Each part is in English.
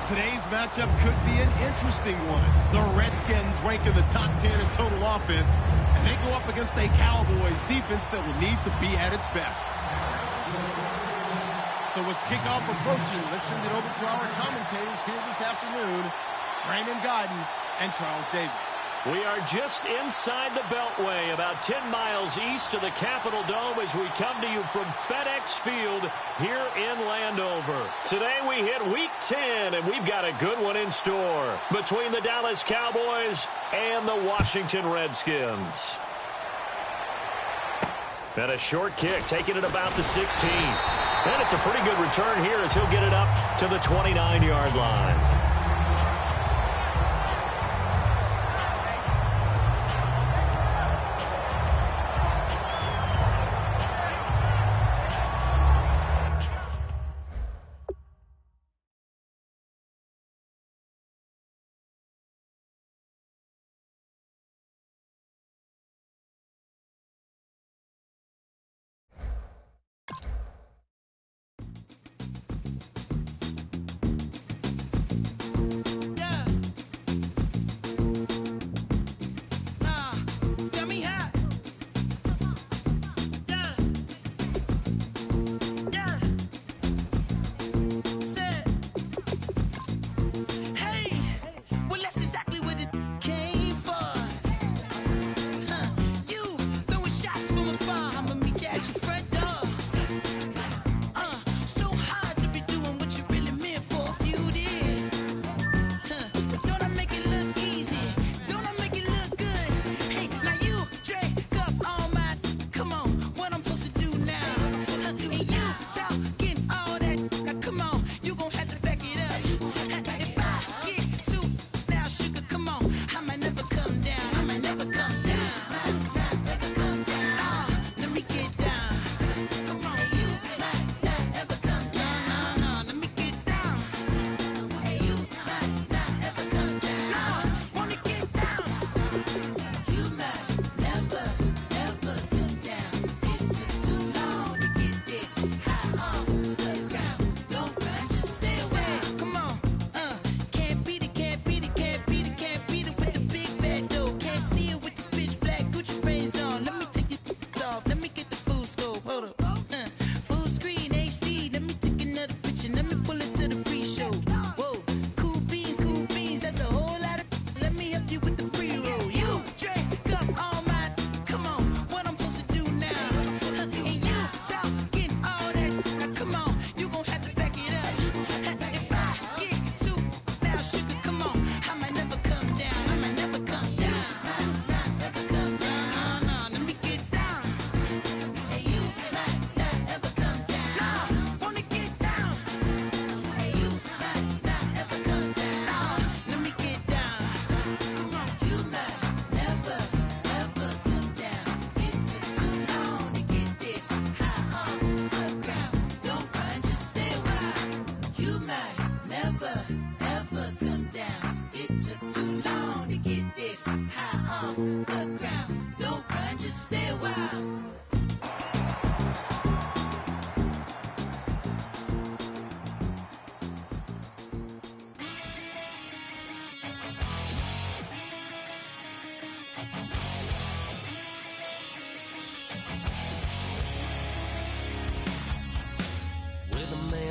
Today's matchup could be an interesting one. The Redskins rank in the top 10 in total offense, and they go up against a Cowboys defense that will need to be at its best. So with kickoff approaching, let's send it over to our commentators here this afternoon, Brandon Gaudin and Charles Davis. We are just inside the Beltway, about 10 miles east of the Capitol Dome as we come to you from FedEx Field here in Landover. Today we hit Week 10, and we've got a good one in store between the Dallas Cowboys and the Washington Redskins. And a short kick, taking it about the 16. And it's a pretty good return here as he'll get it up to the 29-yard line.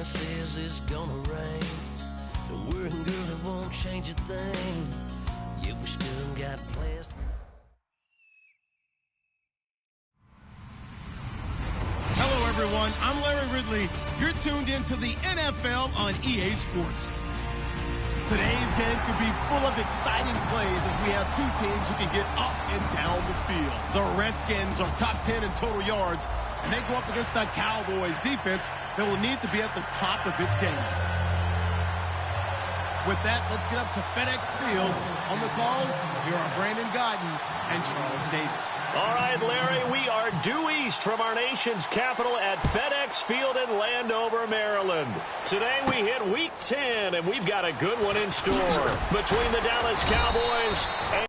Says it's gonna rain. Don't worry, girl, it won't change a thing. Yeah, we still got plans. Hello, everyone. I'm Larry Ridley. You're tuned into the NFL on EA Sports. Today's game could be full of exciting plays as we have two teams who can get up and down the field. The Redskins are top 10 in total yards, and they go up against the Cowboys defense that will need to be at the top of its game. With that, let's get up to FedEx Field. On the call, here are Brandon Gaudin and Charles Davis. All right, Larry, we are due east from our nation's capital at FedEx Field in Landover, Maryland. Today we hit Week 10, and we've got a good one in store between the Dallas Cowboys and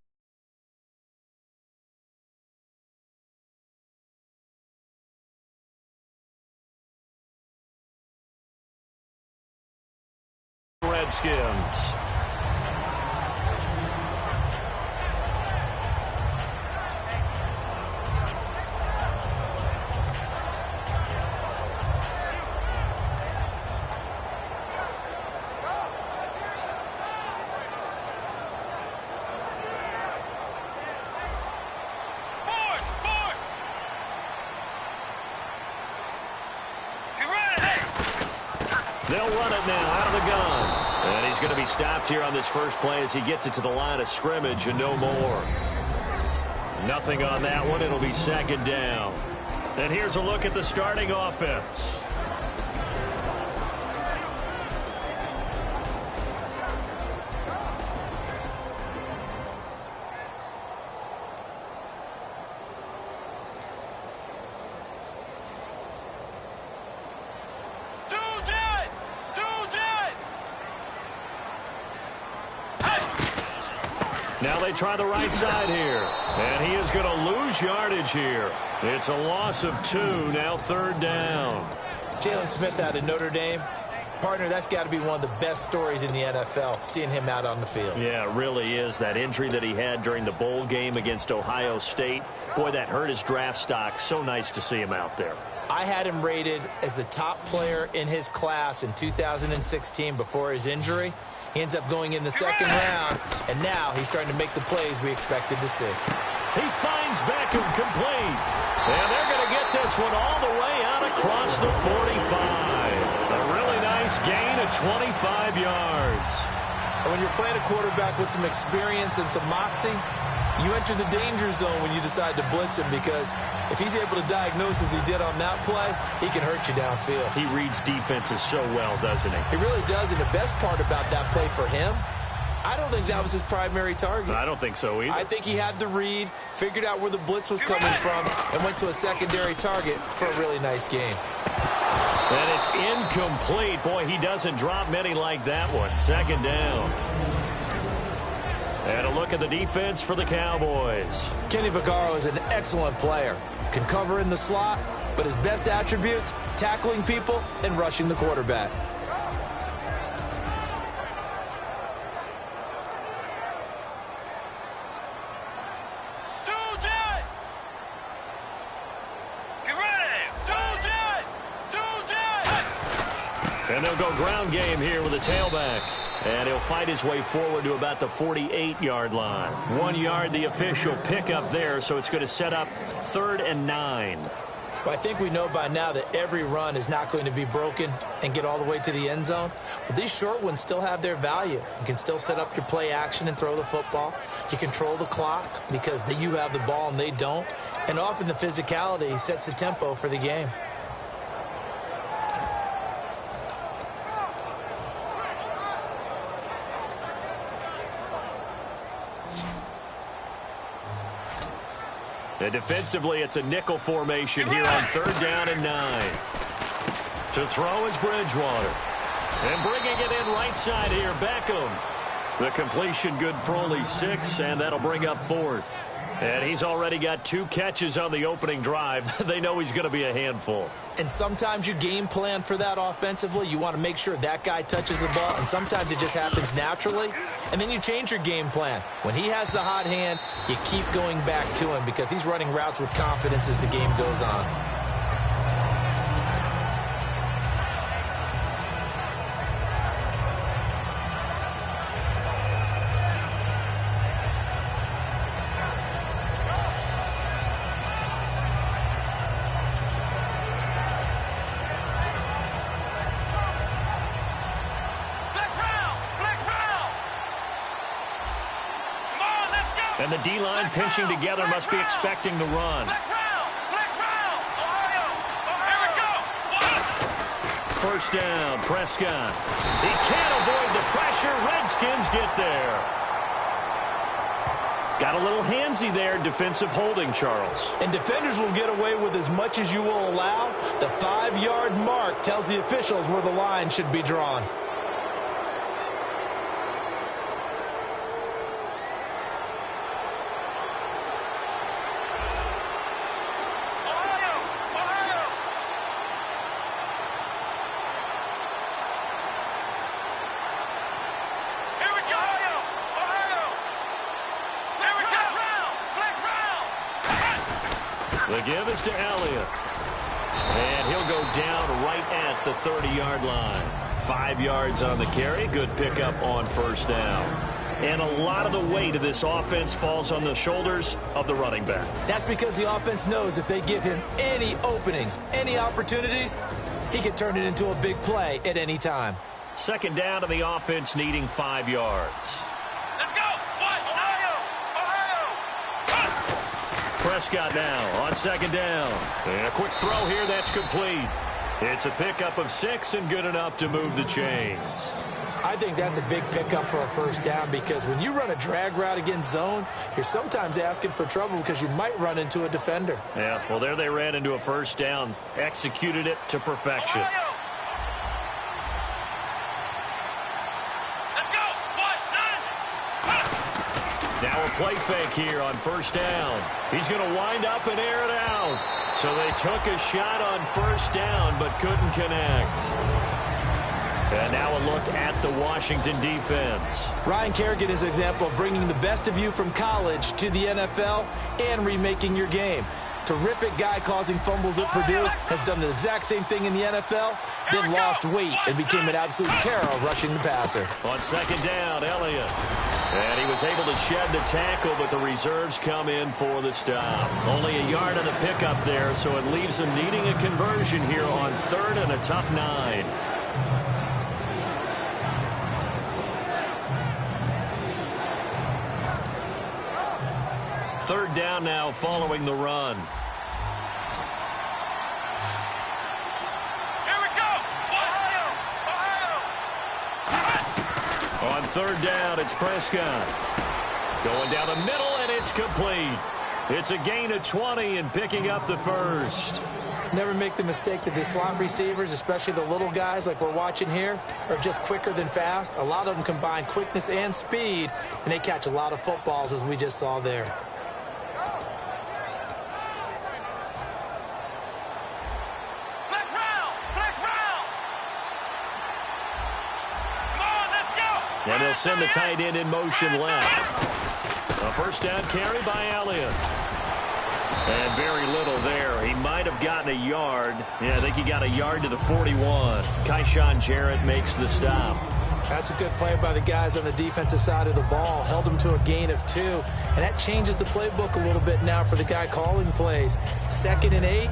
Redskins. They'll run it now out of the gun. And he's going to be stopped here on this first play as he gets it to the line of scrimmage and no more. Nothing on that one. It'll be second down. And here's a look at the starting offense. Now they try the right side here. And he is going to lose yardage here. It's a loss of 2, now third down. Jalen Smith out of Notre Dame. Partner, that's got to be one of the best stories in the NFL, seeing him out on the field. Yeah, it really is. That injury that he had during the bowl game against Ohio State, boy, that hurt his draft stock. So nice to see him out there. I had him rated as the top player in his class in 2016 before his injury. He ends up going in the second round, and now he's starting to make the plays we expected to see. He finds Beckham complete. And they're going to get this one all the way out across the 45. A really nice gain of 25 yards. And when you're playing a quarterback with some experience and some moxie, you enter the danger zone when you decide to blitz him, because if he's able to diagnose as he did on that play, he can hurt you downfield. He reads defenses so well, doesn't he? He really does, and the best part about that play for him, I don't think that was his primary target. I don't think so either. I think he had the read, figured out where the blitz was coming from, and went to a secondary target for a really nice game. And it's incomplete. Boy, he doesn't drop many like that one. Second down. And a look at the defense for the Cowboys. Kenny Vaccaro is an excellent player. Can cover in the slot, but his best attributes, tackling people and rushing the quarterback. And they'll go ground game here with a tailback. And he'll fight his way forward to about the 48-yard line. 1 yard, the official pickup there, so it's going to set up 3rd and 9. Well, I think we know by now that every run is not going to be broken and get all the way to the end zone. But these short ones still have their value. You can still set up your play action and throw the football. You control the clock because you have the ball and they don't. And often the physicality sets the tempo for the game. And defensively, it's a nickel formation here on 3rd down and 9. To throw is Bridgewater. And bringing it in right side here, Beckham. The completion good for only 6, and that'll bring up 4th. And he's already got 2 catches on the opening drive. They know he's going to be a handful. And sometimes you game plan for that offensively. You want to make sure that guy touches the ball, and sometimes it just happens naturally. And then you change your game plan. When he has the hot hand, you keep going back to him because he's running routes with confidence as the game goes on. And the D-line pinching together must be expecting the run. First down, Prescott. He can't avoid the pressure. Redskins get there. Got a little handsy there, defensive holding, Charles. And defenders will get away with as much as you will allow. The 5-yard mark tells the officials where the line should be drawn. The give is to Elliott. And he'll go down right at the 30-yard line. 5 yards on the carry. Good pickup on first down. And a lot of the weight of this offense falls on the shoulders of the running back. That's because the offense knows if they give him any openings, any opportunities, he can turn it into a big play at any time. Second down to the offense needing 5 yards. Let's go! Ohio! Prescott now on second down. And a quick throw here that's complete. It's a pickup of 6 and good enough to move the chains. I think that's a big pickup for a first down because when you run a drag route against zone, you're sometimes asking for trouble because you might run into a defender. Yeah, well, there they ran into a first down, executed it to perfection. Let's go! Now a play fake here on first down. He's going to wind up and air it out. So they took a shot on first down but couldn't connect. And now a look at the Washington defense. Ryan Kerrigan is an example of bringing the best of you from college to the NFL and remaking your game. Terrific guy causing fumbles at Purdue, has done the exact same thing in the NFL, then lost weight and became an absolute terror rushing the passer. On second down, Elliott. And he was able to shed the tackle, but the reserves come in for the stop. Only a yard of the pickup there, so it leaves him needing a conversion here on third and a tough 9. Third down now following the run. Here we go! Ohio! On third down, it's Prescott. Going down the middle, and it's complete. It's a gain of 20 and picking up the first. Never make the mistake that the slot receivers, especially the little guys like we're watching here, are just quicker than fast. A lot of them combine quickness and speed, and they catch a lot of footballs, as we just saw there. And he'll send the tight end in motion left. A first down carry by Elliott. And very little there. He might have gotten a yard. Yeah, I think he got a yard to the 41. Kyshawn Jarrett makes the stop. That's a good play by the guys on the defensive side of the ball. Held him to a gain of 2. And that changes the playbook a little bit now for the guy calling plays. 2nd and 8.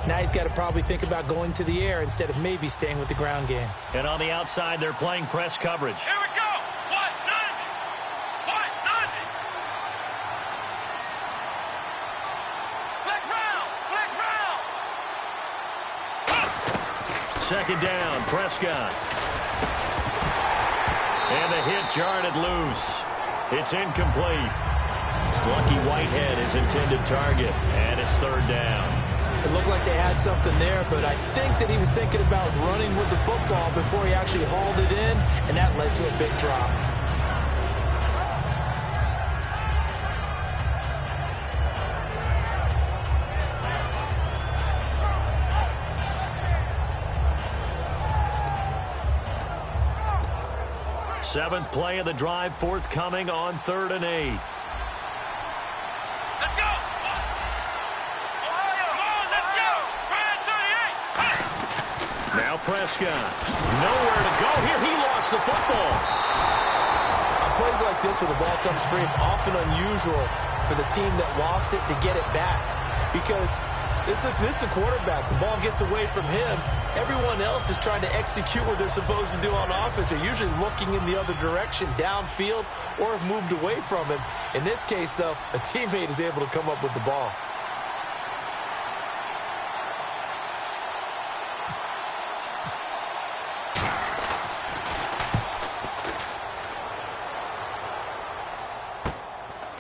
Now he's got to probably think about going to the air instead of maybe staying with the ground game. And on the outside, they're playing press coverage. Here we go! Second down, Prescott. And the hit jarred it loose. It's incomplete. Lucky Whitehead is intended target, and it's third down. It looked like they had something there, but I think that he was thinking about running with the football before he actually hauled it in, and that led to a big drop. Seventh play of the drive forthcoming on 3rd and 8. Let's go! Ohio! Come on, let's go! Brad 38! Now Prescott. Nowhere to go here. He lost the football. On plays like this where the ball comes free, it's often unusual for the team that lost it to get it back. Because this is the quarterback. The ball gets away from him. Everyone else is trying to execute what they're supposed to do on offense. They're usually looking in the other direction, downfield, or have moved away from him. In this case, though, a teammate is able to come up with the ball.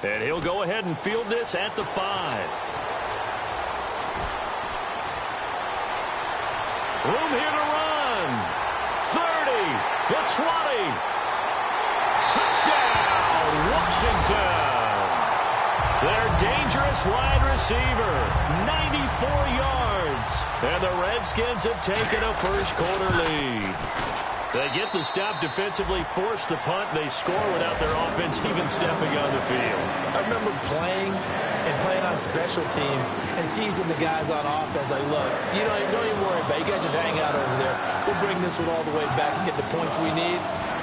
And he'll go ahead and field this at the 5. Room here to run. 30, the 20. Touchdown, Washington. Their dangerous wide receiver, 94 yards. And the Redskins have taken a first quarter lead. They get the stop defensively, force the punt. They score without their offense even stepping on the field. I remember playing on special teams and teasing the guys on offense like, look, don't even worry about it. You guys just hang out over there. We'll bring this one all the way back and get the points we need.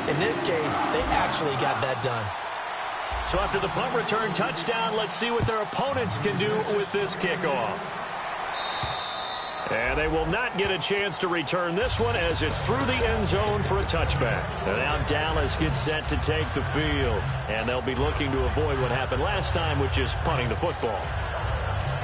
In this case, they actually got that done. So after the punt return touchdown, let's see what their opponents can do with this kickoff. And they will not get a chance to return this one as it's through the end zone for a touchback. And now Dallas gets set to take the field. And they'll be looking to avoid what happened last time, which is punting the football.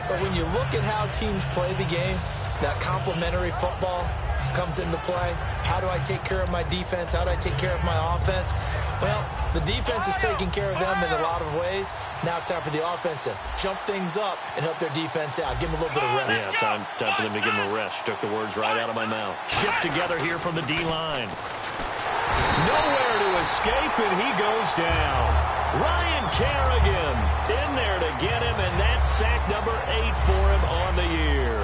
But when you look at how teams play the game, that complementary football comes into play. How do I take care of my defense? How do I take care of my offense? Well, the defense is taking care of them in a lot of ways. Now it's time for the offense to jump things up and help their defense out. Give them a little bit of rest. Yeah, time for them to give them a rest. Took the words right out of my mouth. Shipped together here from the D-line. Nowhere to escape, and he goes down. Ryan Kerrigan in there to get him, and that's sack number 8 for him on the year.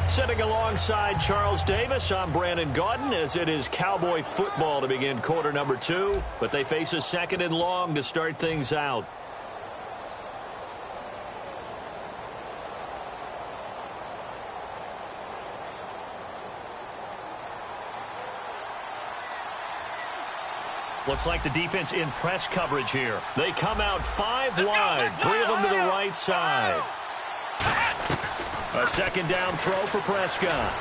Sitting alongside Charles Davis, I'm Brandon Gaudin, as it is Cowboy football to begin quarter number 2, but they face a second and long to start things out. Looks like the defense in press coverage here. They come out 5 wide, 3 of them to the right side. A second down throw for Prescott.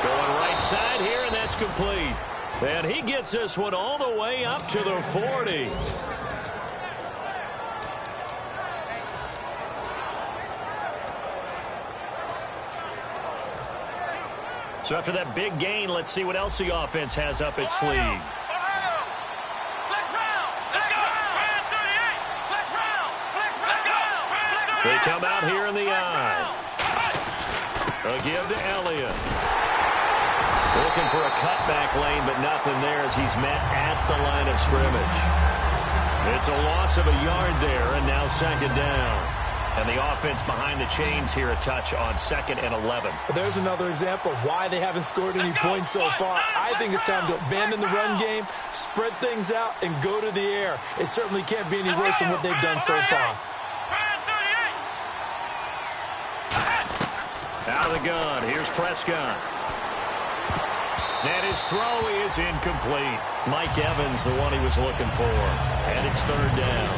Going right side here, and that's complete. And he gets this one all the way up to the 40. So after that big gain, let's see what else the offense has up its sleeve. They come out here in the eye. A give to Elliott. Looking for a cutback lane, but nothing there as he's met at the line of scrimmage. It's a loss of a yard there, and now second down. And the offense behind the chains here a touch on 2nd and 11. There's another example of why they haven't scored any points so far. I think it's time to abandon the run game, spread things out, and go to the air. It certainly can't be any worse than what they've done so far. Out of the gun, here's Prescott. And his throw is incomplete. Mike Evans, the one he was looking for. And it's third down.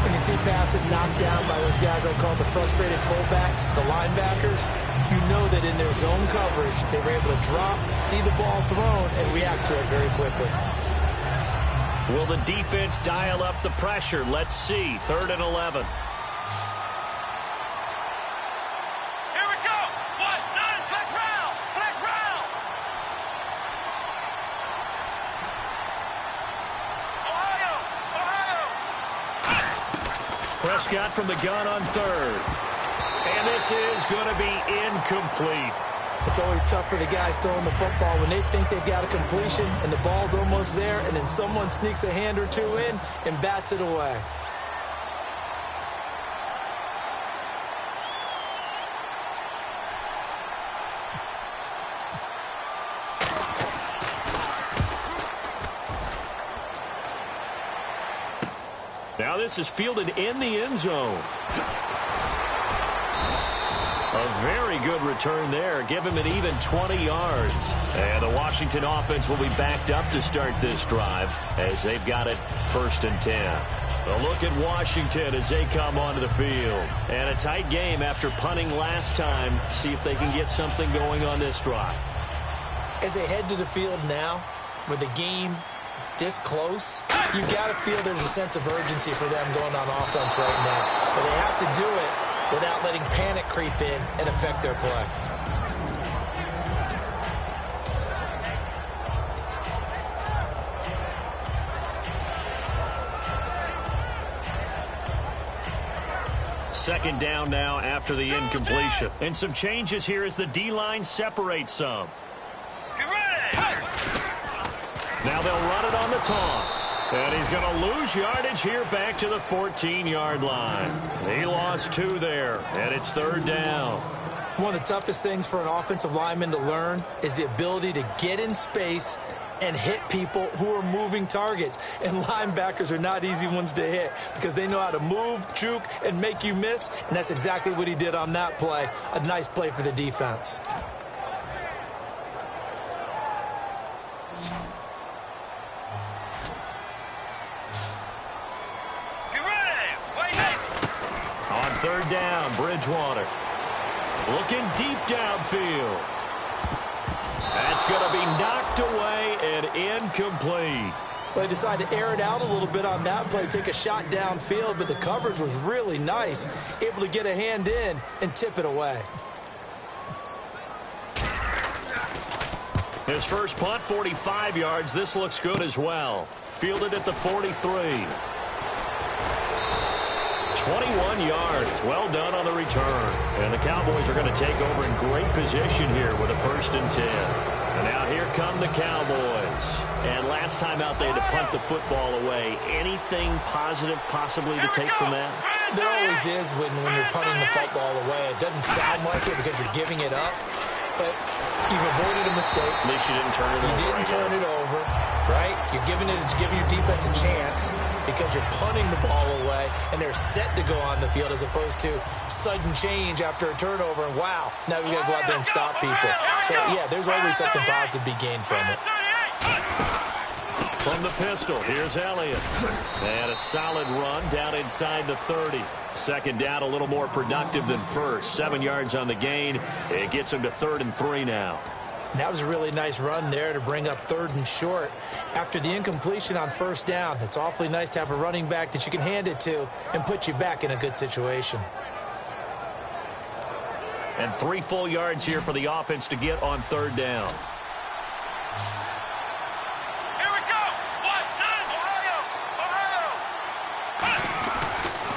When you see passes knocked down by those guys I call the frustrated fullbacks, the linebackers, you know that in their zone coverage, they were able to drop, see the ball thrown, and react to it very quickly. Will the defense dial up the pressure? Let's see. 3rd and 11. Prescott from the gun on 3rd. And this is going to be incomplete. It's always tough for the guys throwing the football when they think they've got a completion and the ball's almost there, and then someone sneaks a hand or two in and bats it away. Now this is fielded in the end zone. A very good return there. Give him an even 20 yards. And the Washington offense will be backed up to start this drive as they've got it 1st and 10. A look at Washington as they come onto the field. And a tight game after punting last time. See if they can get something going on this drive. As they head to the field now, with the game this close, you've got to feel there's a sense of urgency for them going on offense right now. But they have to do it without letting panic creep in and affect their play. Second down now after the incompletion. And some changes here as the D-line separates some. Get ready! Now they'll run it on the toss. And he's going to lose yardage here back to the 14-yard line. He lost 2 there, and it's 3rd down. One of the toughest things for an offensive lineman to learn is the ability to get in space and hit people who are moving targets. And linebackers are not easy ones to hit because they know how to move, juke, and make you miss. And that's exactly what he did on that play. A nice play for the defense. On 3rd down, Bridgewater. Looking deep downfield. That's going to be knocked away and incomplete. Well, they decided to air it out a little bit on that play, take a shot downfield, but the coverage was really nice, able to get a hand in and tip it away. His first punt, 45 yards. This looks good as well. Fielded at the 43. 21 yards. Well done on the return. And the Cowboys are going to take over in great position here with a 1st and 10. And now here come the Cowboys. And last time out they had to punt the football away. Anything positive possibly to take from that? There always is when you're punting the football away. It doesn't sound like it because you're giving it up. But you've avoided a mistake. At least you didn't turn it over. You didn't turn it over, right? You're giving your defense a chance because you're punting the ball away, and they're set to go on the field as opposed to sudden change after a turnover. And wow, now we got to go out there and stop people. So, yeah, there's always something positive to be gained from it. From the pistol, here's Elliott. And a solid run down inside the 30. 2nd down, a little more productive than first. 7 yards on the gain. It gets him to 3rd and 3 now. And that was a really nice run there to bring up 3rd and short. After the incompletion on 1st down, it's awfully nice to have a running back that you can hand it to and put you back in a good situation. And 3 full yards here for the offense to get on 3rd down.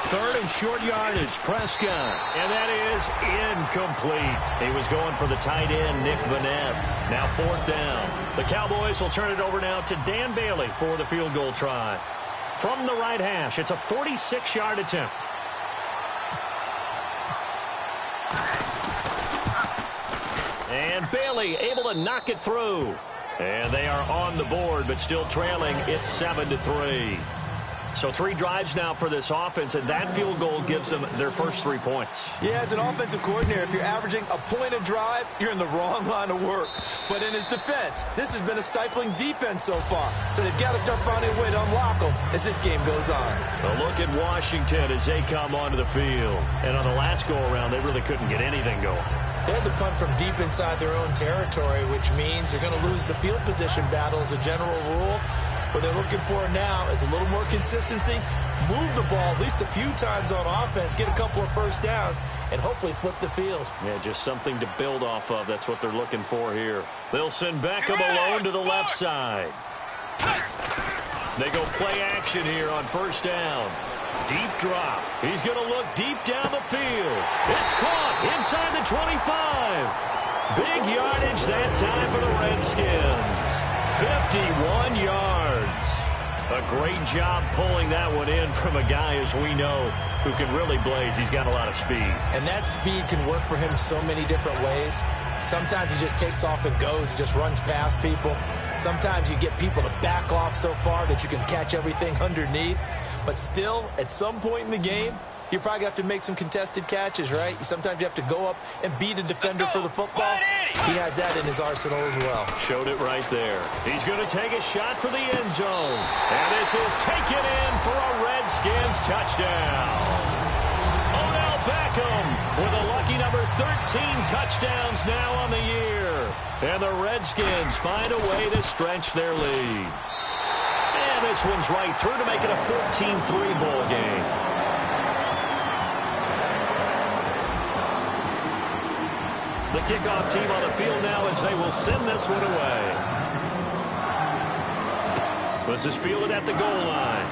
3rd and short yardage, Prescott. And that is incomplete. He was going for the tight end, Nick Vanette. Now 4th down. The Cowboys will turn it over now to Dan Bailey for the field goal try. From the right hash, it's a 46-yard attempt. And Bailey able to knock it through. And they are on the board, but still trailing. It's 7-3. So 3 drives now for this offense, and that field goal gives them their first 3 points. Yeah, as an offensive coordinator, if you're averaging a point a drive, you're in the wrong line of work. But in his defense, this has been a stifling defense so far. So they've got to start finding a way to unlock them as this game goes on. A look at Washington as they come onto the field. And on the last go-around, they really couldn't get anything going. They had to punt from deep inside their own territory, which means they're going to lose the field position battle as a general rule. What they're looking for now is a little more consistency, move the ball at least a few times on offense, get a couple of 1st downs, and hopefully flip the field. Yeah, just something to build off of. That's what they're looking for here. They'll send Beckham alone to the left side. They go play action here on 1st down. Deep drop. He's going to look deep down the field. It's caught inside the 25. Big yardage that time for the Redskins. 51 yards. A great job pulling that one in from a guy, as we know, who can really blaze. He's got a lot of speed. And that speed can work for him so many different ways. Sometimes he just takes off and goes, just runs past people. Sometimes you get people to back off so far that you can catch everything underneath. But still, at some point in the game, you probably have to make some contested catches, right? Sometimes you have to go up and beat a defender for the football. He has that in his arsenal as well. Showed it right there. He's going to take a shot for the end zone. And this is taken in for a Redskins touchdown. Odell Beckham with a lucky number 13 touchdowns now on the year. And the Redskins find a way to stretch their lead. And this one's right through to make it a 14-3 ball game. The kickoff team on the field now as they will send this one away. This is fielded at the goal line.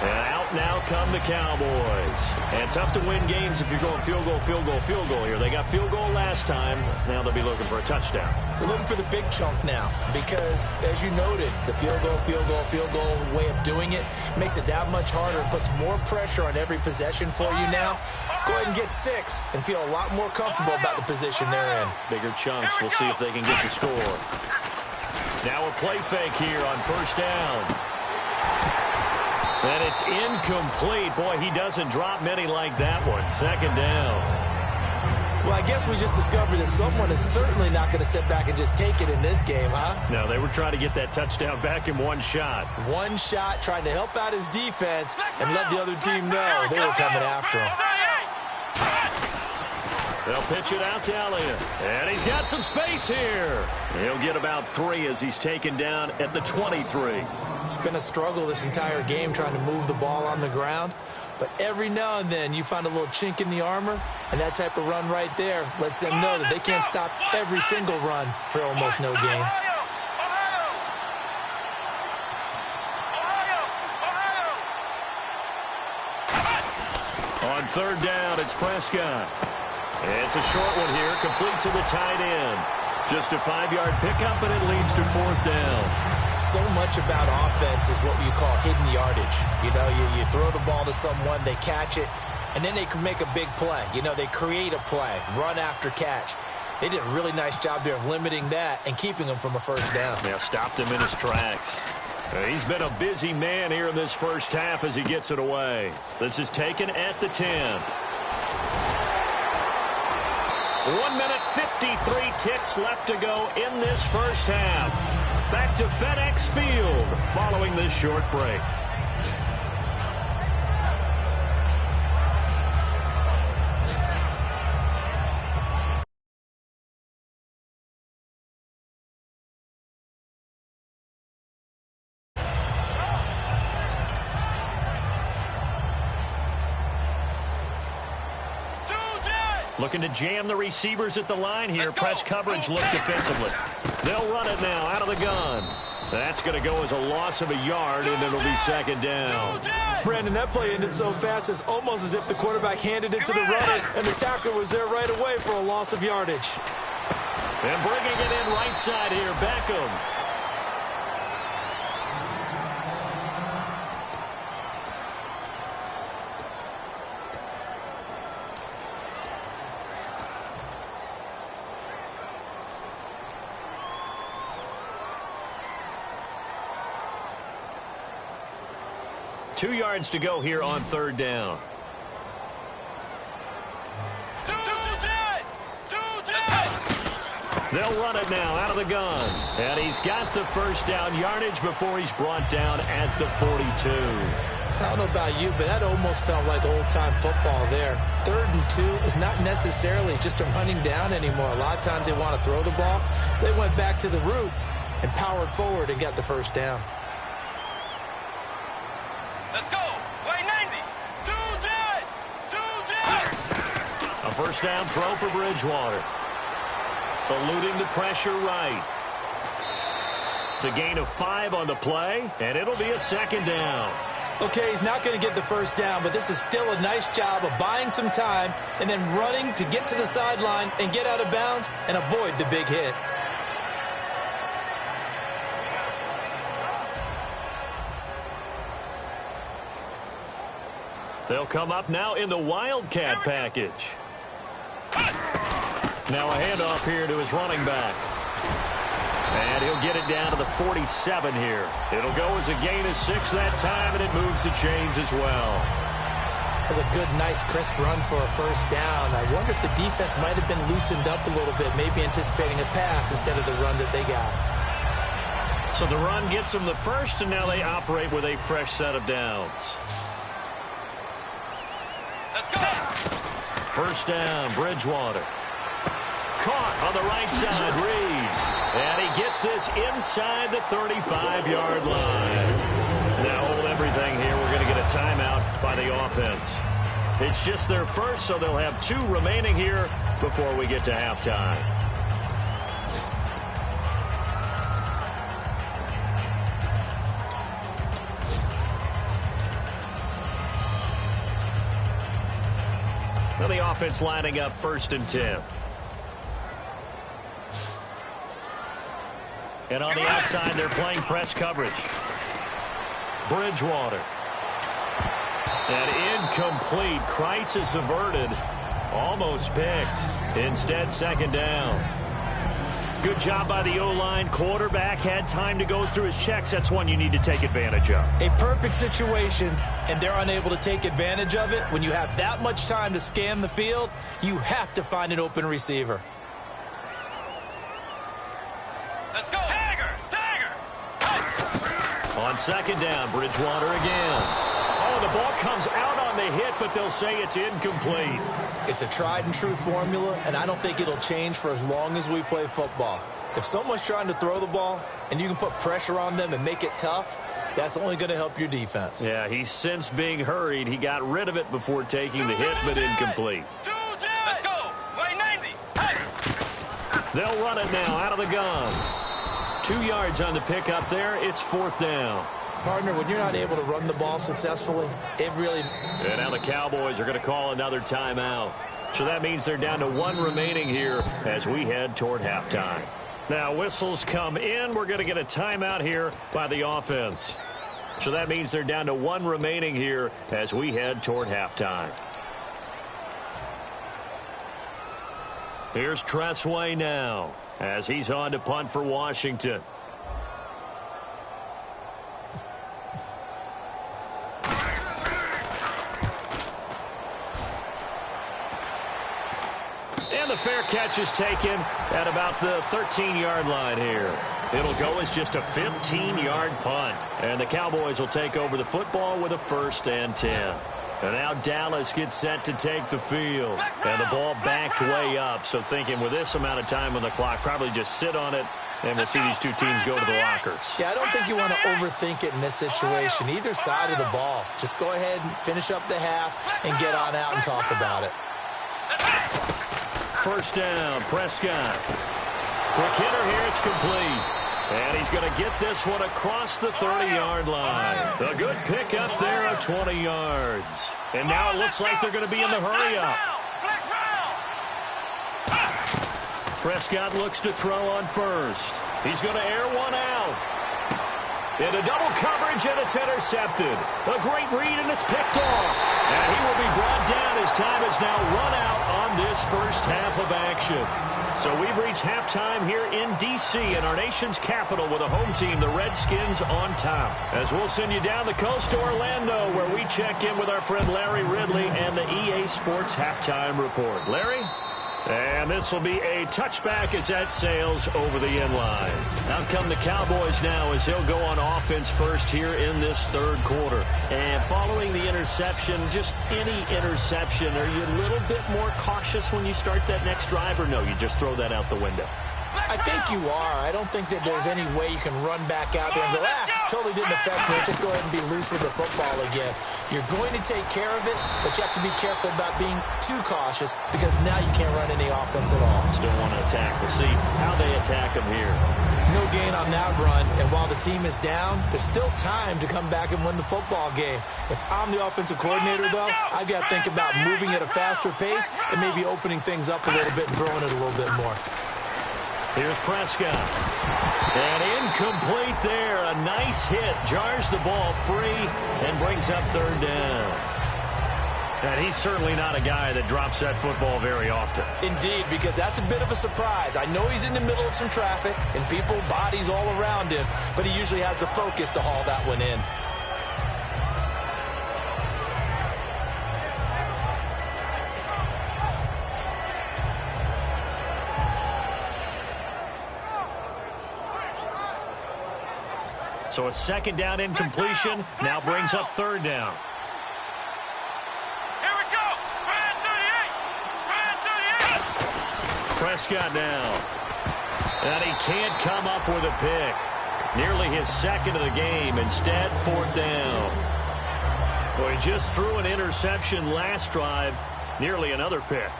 And out now come the Cowboys. And tough to win games if you're going field goal, field goal, field goal here. They got field goal last time. Now they'll be looking for a touchdown. They're looking for the big chunk now because, as you noted, the field goal way of doing it makes it that much harder and puts more pressure on every possession for you now. Go ahead and get 6 and feel a lot more comfortable about the position they're in. Bigger chunks. We'll see if they can get the score. Now a play fake here on first down. And it's incomplete. Boy, he doesn't drop many like that one. Second down. Well, I guess we just discovered that someone is certainly not going to sit back and just take it in this game, huh? No, they were trying to get that touchdown back in one shot. One shot, trying to help out his defense and let the other team know they were coming after him. They'll pitch it out to Elliott. And he's got some space here. He'll get about 3 as he's taken down at the 23. It's been a struggle this entire game trying to move the ball on the ground. But every now and then you find a little chink in the armor, and that type of run right there lets them know that they can't stop every single run for almost no gain. On third down, it's Prescott. It's a short one here, complete to the tight end. Just a 5-yard pickup, and it leads to fourth down. So much about offense is what you call hidden yardage. You know, you throw the ball to someone, they catch it, and then they can make a big play. You know, they create a play, run after catch. They did a really nice job there of limiting that and keeping him from a first down. Yeah, stopped him in his tracks. He's been a busy man here in this first half as he gets it away. This is taken at the 10. 1 minute, 53 ticks left to go in this first half. Back to FedEx Field following this short break. Looking to jam the receivers at the line here. Press coverage look defensively. They'll run it now out of the gun. That's going to go as a loss of a yard, and it'll be second down. Brandon, that play ended so fast, it's almost as if the quarterback handed it to the runner, and the tackler was there right away for a loss of yardage. And bringing it in right side here, Beckham. Two yards to go here on third down. They'll run it now out of the gun. And he's got the first down yardage before he's brought down at the 42. I don't know about you, but that almost felt like old-time football there. 3rd and 2 is not necessarily just a running down anymore. A lot of times they want to throw the ball. They went back to the roots and powered forward and got the first down. Let's go. Way 90. A first down throw for Bridgewater. Eluding the pressure right. It's a gain of 5 on the play, and it'll be a second down. Okay, he's not going to get the first down, but this is still a nice job of buying some time and then running to get to the sideline and get out of bounds and avoid the big hit. They'll come up now in the Wildcat package. Now a handoff here to his running back. And he'll get it down to the 47 here. It'll go as a gain of 6 that time, and it moves the chains as well. That's a good, nice, crisp run for a first down. I wonder if the defense might have been loosened up a little bit, maybe anticipating a pass instead of the run that they got. So the run gets them the first, and now they operate with a fresh set of downs. First down, Bridgewater. Caught on the right side, Reed. And he gets this inside the 35-yard line. Now hold everything here. We're going to get a timeout by the offense. It's just their first, so they'll have 2 remaining here before we get to halftime. Now the offense lining up 1st and 10. And on the outside, they're playing press coverage. Bridgewater. And incomplete. Crisis averted. Almost picked. Instead, 2nd down. Good job by the O-line. Quarterback had time to go through his checks. That's one you need to take advantage of. A perfect situation, and they're unable to take advantage of it. When you have that much time to scan the field, you have to find an open receiver. Let's go. Tiger! On 2nd down, Bridgewater again. Oh, the ball comes out on the hit, but they'll say it's incomplete. It's a tried-and-true formula, and I don't think it'll change for as long as we play football. If someone's trying to throw the ball and you can put pressure on them and make it tough, that's only going to help your defense. Yeah, he's since being hurried. He got rid of it before taking the hit, but incomplete. Let's go. Way 90. They'll run it now out of the gun. 2 yards on the pickup there. It's 4th down. Partner, when you're not able to run the ball successfully, it really... And now the Cowboys are going to call another timeout. So that means they're down to 1 remaining here as we head toward halftime. Now whistles come in. We're going to get a timeout here by the offense. So that means they're down to 1 remaining here as we head toward halftime. Here's Tressway now as he's on to punt for Washington. And the fair catch is taken at about the 13-yard line here. It'll go as just a 15-yard punt. And the Cowboys will take over the football with a 1st and 10. And now Dallas gets set to take the field. And the ball backed way up. So thinking with this amount of time on the clock, probably just sit on it. And we'll see these two teams go to the lockers. Yeah, I don't think you want to overthink it in this situation. Either side of the ball. Just go ahead and finish up the half and get on out and talk about it. 1st down, Prescott. Quick hitter here, it's complete. And he's going to get this one across the 30-yard line. A good pickup there of 20 yards. And now it looks like they're going to be in the hurry-up. Prescott looks to throw on 1st. He's going to air one out. Into double coverage, and it's intercepted. A great read, and it's picked off. And he will be brought down as time is now run out on this first half of action. So we've reached halftime here in D.C. in our nation's capital with a home team, the Redskins, on top. As we'll send you down the coast to Orlando, where we check in with our friend Larry Ridley and the EA Sports Halftime Report. Larry? And this will be a touchback as that sails over the end line. Out come the Cowboys now as they'll go on offense first here in this 3rd quarter. And following the interception, just any interception, are you a little bit more cautious when you start that next drive, or no, you just throw that out the window? I think you are. I don't think that there's any way you can run back out there and go, totally didn't affect me. Just go ahead and be loose with the football again. You're going to take care of it, but you have to be careful about being too cautious because now you can't run any offense at all. Still want to attack. We'll see how they attack them here. No gain on that run, and while the team is down, there's still time to come back and win the football game. If I'm the offensive coordinator, though, I've got to think about moving at a faster pace and maybe opening things up a little bit and throwing it a little bit more. Here's Prescott. And incomplete there. A nice hit. Jars the ball free and brings up 3rd down. And he's certainly not a guy that drops that football very often. Indeed, because that's a bit of a surprise. I know he's in the middle of some traffic and people, bodies all around him, but he usually has the focus to haul that one in. So a 2nd down incompletion now brings up 3rd down. Here we go. Brand 38. Prescott now. And he can't come up with a pick. Nearly his 2nd of the game. Instead, 4th down. Well, he just threw an interception last drive. Nearly another pick.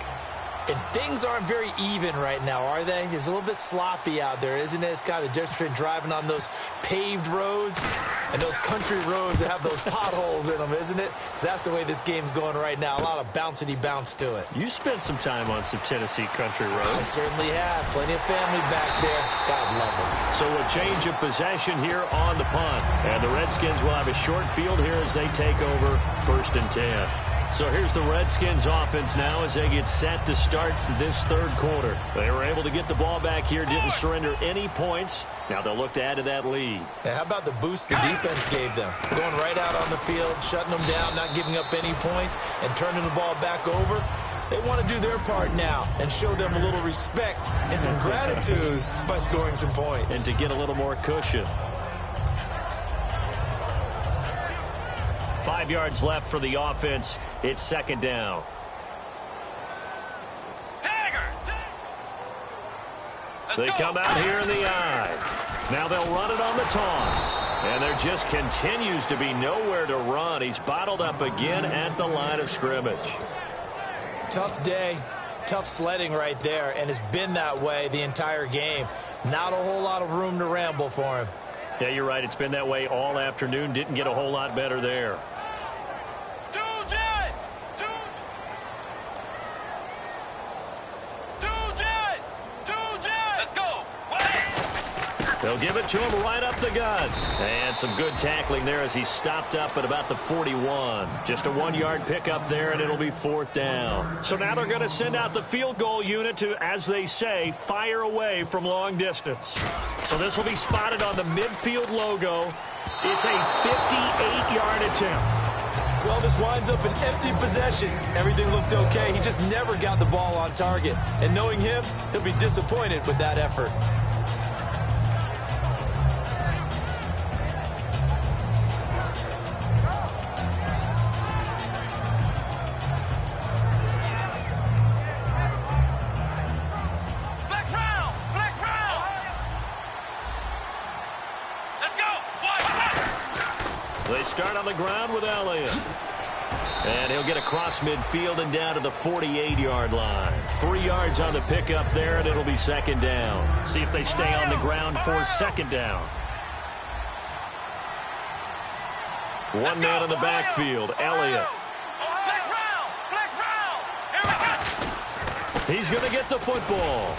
And things aren't very even right now, are they? It's a little bit sloppy out there, isn't it? It's kind of the difference between driving on those paved roads and those country roads that have those potholes in them, isn't it? Because that's the way this game's going right now. A lot of bouncy bounce to it. You spent some time on some Tennessee country roads. I certainly have. Plenty of family back there. God love them. So a change of possession here on the punt. And the Redskins will have a short field here as they take over 1st and 10. So here's the Redskins offense now as they get set to start this 3rd quarter. They were able to get the ball back here, didn't surrender any points. Now they'll look to add to that lead. Now, how about the boost the defense gave them? Going right out on the field, shutting them down, not giving up any points, and turning the ball back over. They want to do their part now and show them a little respect and some gratitude by scoring some points. And to get a little more cushion. 5 yards left for the offense. It's 2nd down. They come out here in the eye. Now they'll run it on the toss. And there just continues to be nowhere to run. He's bottled up again at the line of scrimmage. Tough day, tough sledding right there, and it's been that way the entire game. Not a whole lot of room to ramble for him. Yeah, you're right. It's been that way all afternoon. Didn't get a whole lot better there. They'll give it to him right up the gut. And some good tackling there as he stopped up at about the 41. Just a 1-yard pickup there, and it'll be 4th down. So now they're going to send out the field goal unit to, as they say, fire away from long distance. So this will be spotted on the midfield logo. It's a 58-yard attempt. Well, this winds up an empty possession. Everything looked okay. He just never got the ball on target. And knowing him, he'll be disappointed with that effort. They start on the ground with Elliott. And he'll get across midfield and down to the 48-yard line. 3 yards on the pickup there, and it'll be 2nd down. See if they stay on the ground for 2nd down. One man in the backfield, Elliott. He's going to get the football.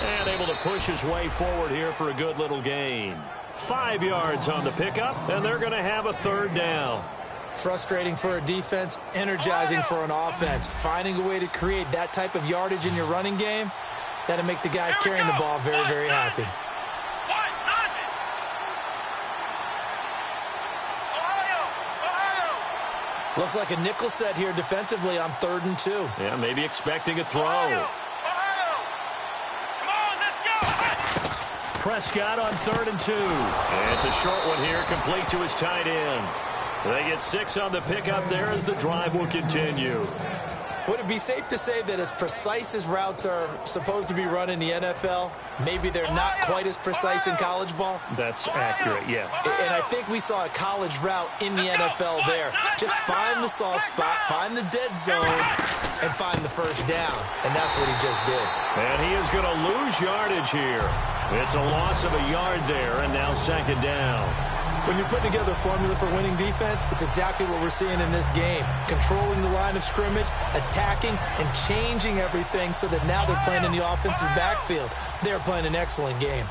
And able to push his way forward here for a good little gain. 5 yards on the pickup, and they're going to have a 3rd down. Frustrating for a defense, energizing for an offense. Finding a way to create that type of yardage in your running game, that'll make the guys carrying the ball very, very happy. Looks like a nickel set here defensively on 3rd and 2. Yeah, maybe expecting a throw. Prescott on 3rd and 2. And it's a short one here, complete to his tight end. They get 6 on the pickup there as the drive will continue. Would it be safe to say that as precise as routes are supposed to be run in the NFL, maybe they're not quite as precise in college ball? That's accurate, yeah. And I think we saw a college route in the NFL there. Just find the soft spot, find the dead zone, and find the 1st down. And that's what he just did. And he is going to lose yardage here. It's a loss of a yard there, and now 2nd down. When you put together a formula for winning defense, it's exactly what we're seeing in this game. Controlling the line of scrimmage, attacking, and changing everything so that now they're playing in the offense's backfield. They're playing an excellent game.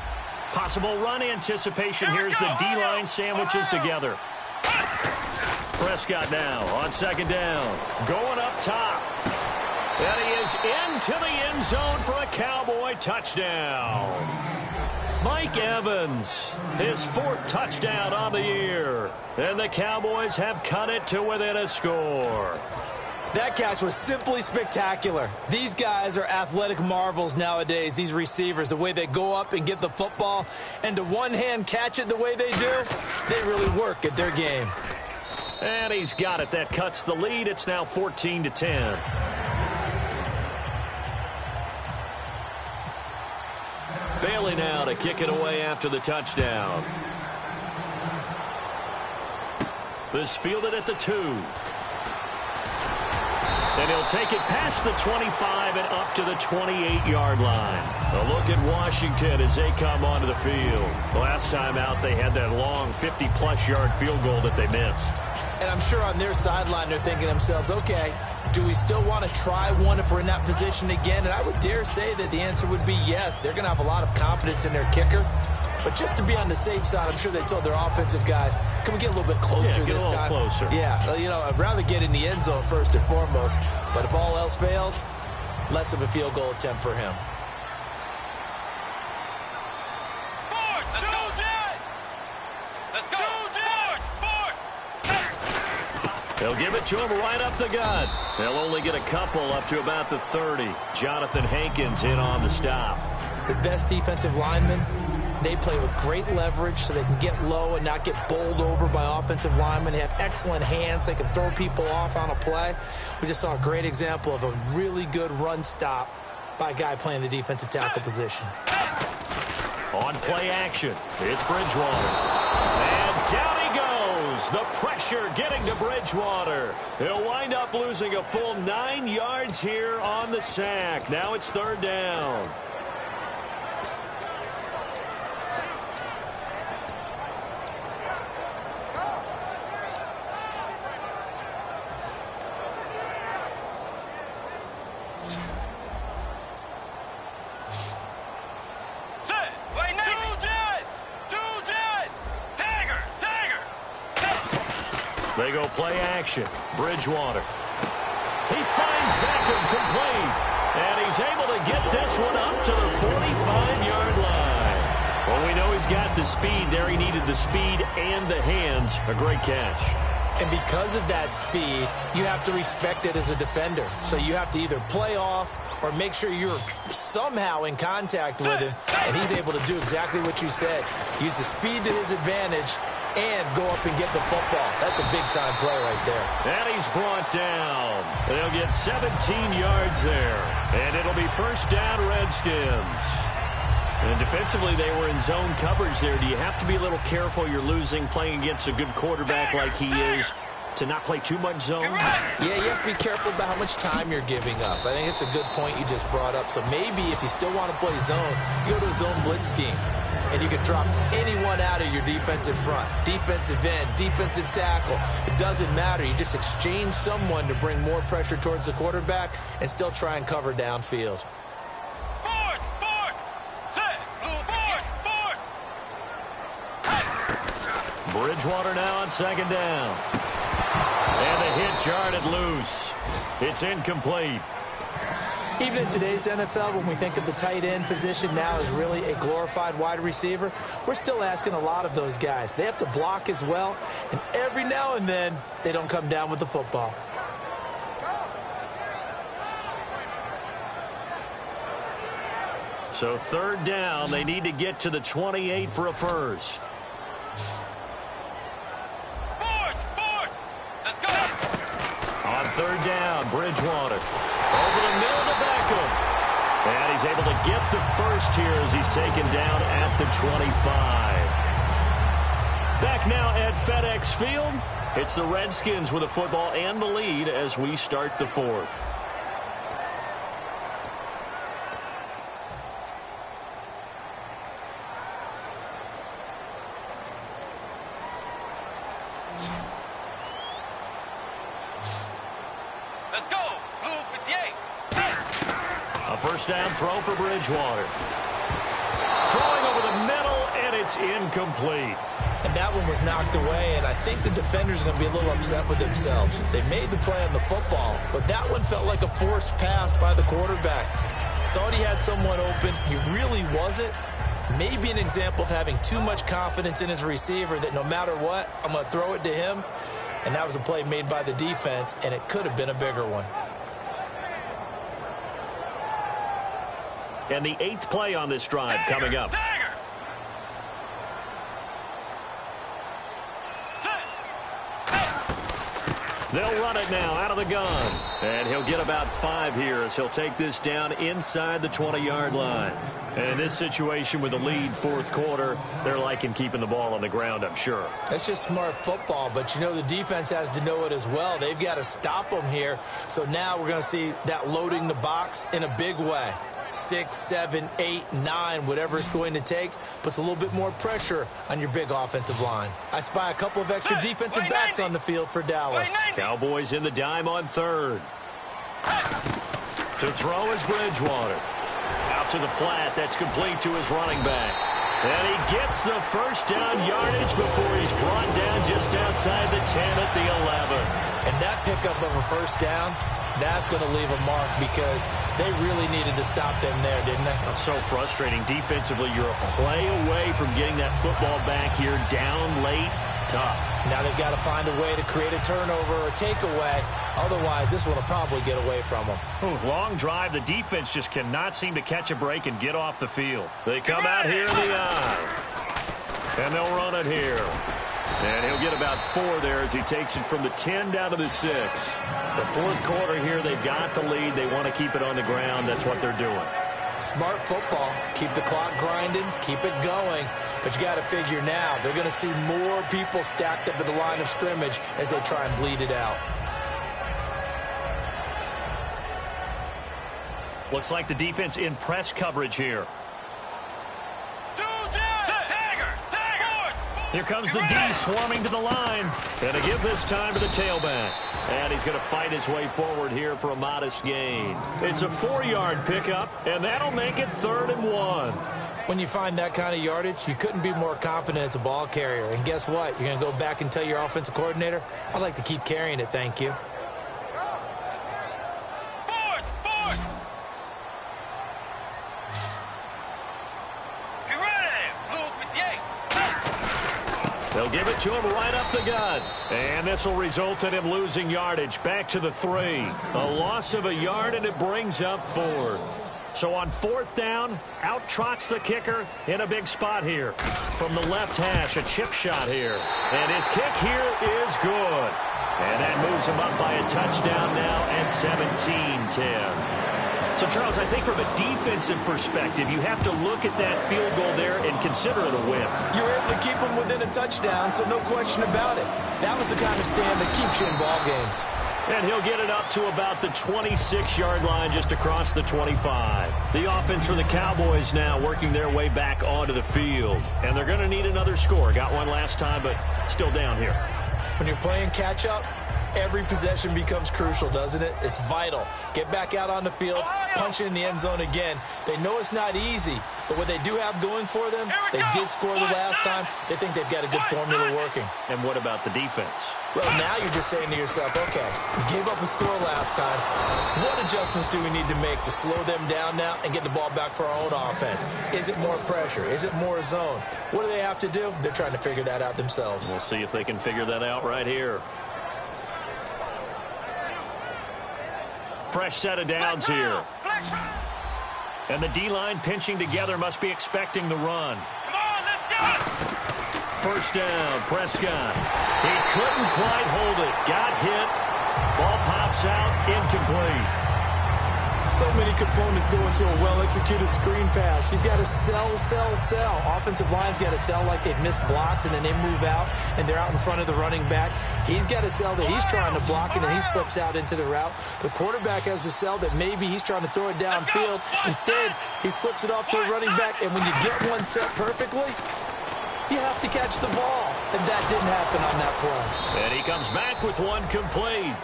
Possible run anticipation. Here's the D-line sandwiches together. Prescott now on 2nd down. Going up top. And he is into the end zone for a Cowboy touchdown. Mike Evans, his 4th touchdown on the year. And the Cowboys have cut it to within a score. That catch was simply spectacular. These guys are athletic marvels nowadays, these receivers, the way they go up and get the football. And to one-hand catch it the way they do, they really work at their game. And he's got it. That cuts the lead. It's now 14-10. Bailey now to kick it away after the touchdown. This fielded at the 2. And he'll take it past the 25 and up to the 28-yard line. A look at Washington as they come onto the field. Last time out, they had that long 50-plus yard field goal that they missed. And I'm sure on their sideline, they're thinking to themselves, okay, do we still want to try one if we're in that position again? And I would dare say that the answer would be yes. They're going to have a lot of confidence in their kicker. But just to be on the safe side, I'm sure they told their offensive guys, can we get a little bit closer this time? Closer. Yeah, you know, I'd rather get in the end zone first and foremost. But if all else fails, less of a field goal attempt for him. They'll give it to him right up the gut. They'll only get a couple up to about the 30. Jonathan Hankins in on the stop. The best defensive linemen, they play with great leverage so they can get low and not get bowled over by offensive linemen. They have excellent hands. They can throw people off on a play. We just saw a great example of a really good run stop by a guy playing the defensive tackle position. On play action, it's Bridgewater. And down he goes. The pressure getting to Bridgewater. He'll wind up losing a full 9 yards here on the sack. Now it's third down. They go play action. Bridgewater. He finds Beckham complete. And he's able to get this one up to the 45-yard line. Well, we know he's got the speed there. He needed the speed and the hands. A great catch. And because of that speed, you have to respect it as a defender. So you have to either play off or make sure you're somehow in contact with him. And he's able to do exactly what you said. Use the speed to his advantage and go up and get the football. That's a big-time play right there. And he's brought down. They'll get 17 yards there. And it'll be first down, Redskins. And defensively, they were in zone coverage there. Do you have to be a little careful? You're losing, playing against a good quarterback like he is, to not play too much zone? Yeah, you have to be careful about how much time you're giving up. I think it's a good point you just brought up. So maybe if you still want to play zone, you go to a zone blitz scheme. And you can drop anyone out of your defensive front, defensive end, defensive tackle. It doesn't matter. You just exchange someone to bring more pressure towards the quarterback and still try and cover downfield. Bridgewater now on second down. And the hit jarred it loose. It's incomplete. Even in today's NFL, when we think of the tight end position now as really a glorified wide receiver, we're still asking a lot of those guys. They have to block as well, and every now and then, they don't come down with the football. So third down, they need to get to the 28 for a first. On third down, Bridgewater. Over the middle to Beckham. And he's able to get the first here as he's taken down at the 25. Back now at FedEx Field. It's the Redskins with the football and the lead as we start the fourth. First down throw for Bridgewater. Throwing over the middle, and it's incomplete. And that one was knocked away, and I think the defender's going to be a little upset with themselves. They made the play on the football, but that one felt like a forced pass by the quarterback. Thought he had someone open. He really wasn't. Maybe an example of having too much confidence in his receiver that no matter what, I'm going to throw it to him. And that was a play made by the defense, and it could have been a bigger one. And the 8th play on this drive coming up. They'll run it now out of the gun. And he'll get about 5 here as he'll take this down inside the 20-yard line. And in this situation with the lead fourth quarter, they're liking keeping the ball on the ground, I'm sure. That's just smart football, but you know the defense has to know it as well. They've got to stop them here. So now we're going to see that loading the box in a big way. 6, 7, 8, 9, whatever it's going to take, puts a little bit more pressure on your big offensive line. I spy a couple of extra defensive backs on the field for Dallas. Cowboys in the dime on third. To throw is Bridgewater. Out to the flat. That's complete to his running back. And he gets the first down yardage before he's brought down just outside the 10 at the 11. And that pickup of a first down, that's going to leave a mark because they really needed to stop them there, didn't they? That's so frustrating. Defensively, you're a play away from getting that football back here down late. Tough. Now they've got to find a way to create a turnover or takeaway. Otherwise, this one will probably get away from them. Long drive. The defense just cannot seem to catch a break and get off the field. They come out here in the eye. And they'll run it here. And he'll get about 4 there as he takes it from the 10 down to the 6. The fourth quarter here, they've got the lead. They want to keep it on the ground. That's what they're doing. Smart football. Keep the clock grinding. Keep it going. But you got to figure now, they're going to see more people stacked up at the line of scrimmage as they try and bleed it out. Looks like the defense in press coverage here. Here comes the D swarming to the line. And to give this time to the tailback. And he's going to fight his way forward here for a modest gain. It's a 4-yard pickup, and that'll make it 3rd and 1. When you find that kind of yardage, you couldn't be more confident as a ball carrier. And guess what? You're going to go back and tell your offensive coordinator, I'd like to keep carrying it, thank you. They'll give it to him right up the gut. And this will result in him losing yardage back to the 3. A loss of a yard, and it brings up 4th. So on 4th down, out trots the kicker in a big spot here. From the left hash, a chip shot here. And his kick here is good. And that moves him up by a touchdown now at 17-10. So, Charles, I think from a defensive perspective, you have to look at that field goal there and consider it a win. You were able to keep them within a touchdown, so no question about it. That was the kind of stand that keeps you in ball games. And he'll get it up to about the 26-yard line just across the 25. The offense for the Cowboys now working their way back onto the field. And they're going to need another score. Got one last time, but still down here. When you're playing catch-up, every possession becomes crucial, doesn't it? It's vital. Get back out on the field, punch it in the end zone again. They know it's not easy, but what they do have going for them, they did score the last time. They think they've got a good formula working. And what about the defense? Well, now you're just saying to yourself, okay, we gave up a score last time. What adjustments do we need to make to slow them down now and get the ball back for our own offense? Is it more pressure? Is it more zone? What do they have to do? They're trying to figure that out themselves. We'll see if they can figure that out right here. Fresh set of downs here. And the D-line pinching together must be expecting the run. Come on, let's go! First down, Prescott. He couldn't quite hold it. Got hit. Ball pops out, incomplete. So many components go into a well-executed screen pass. You've got to sell, sell, sell. Offensive line's got to sell like they've missed blocks and then they move out and they're out in front of the running back. He's got to sell that he's trying to block and then he slips out into the route. The quarterback has to sell that maybe he's trying to throw it downfield. Instead, he slips it off to the running back, and when you get one set perfectly, you have to catch the ball. And that didn't happen on that play. And he comes back with one complete.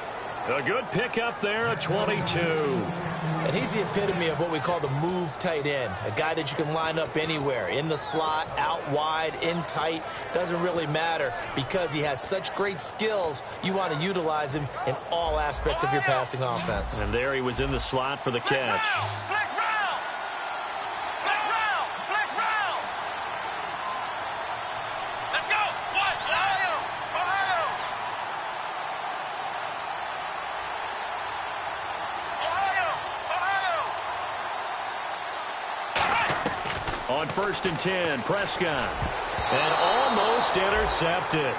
A good pickup there at 22. And he's the epitome of what we call the move tight end. A guy that you can line up anywhere. In the slot, out wide, in tight. Doesn't really matter because he has such great skills. You want to utilize him in all aspects of your passing offense. And there he was in the slot for the catch. On 1st and 10, Prescott. And almost intercepted.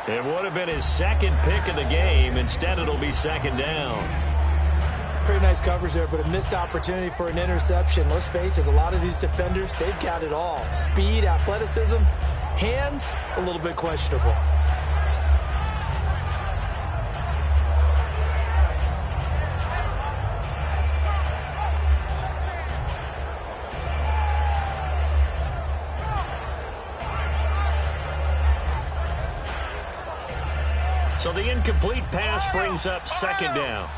It would have been his second pick of the game. Instead, it'll be second down. Pretty nice coverage there, but a missed opportunity for an interception. Let's face it, a lot of these defenders, they've got it all. Speed, athleticism, hands, a little bit questionable. So the incomplete pass brings up second down.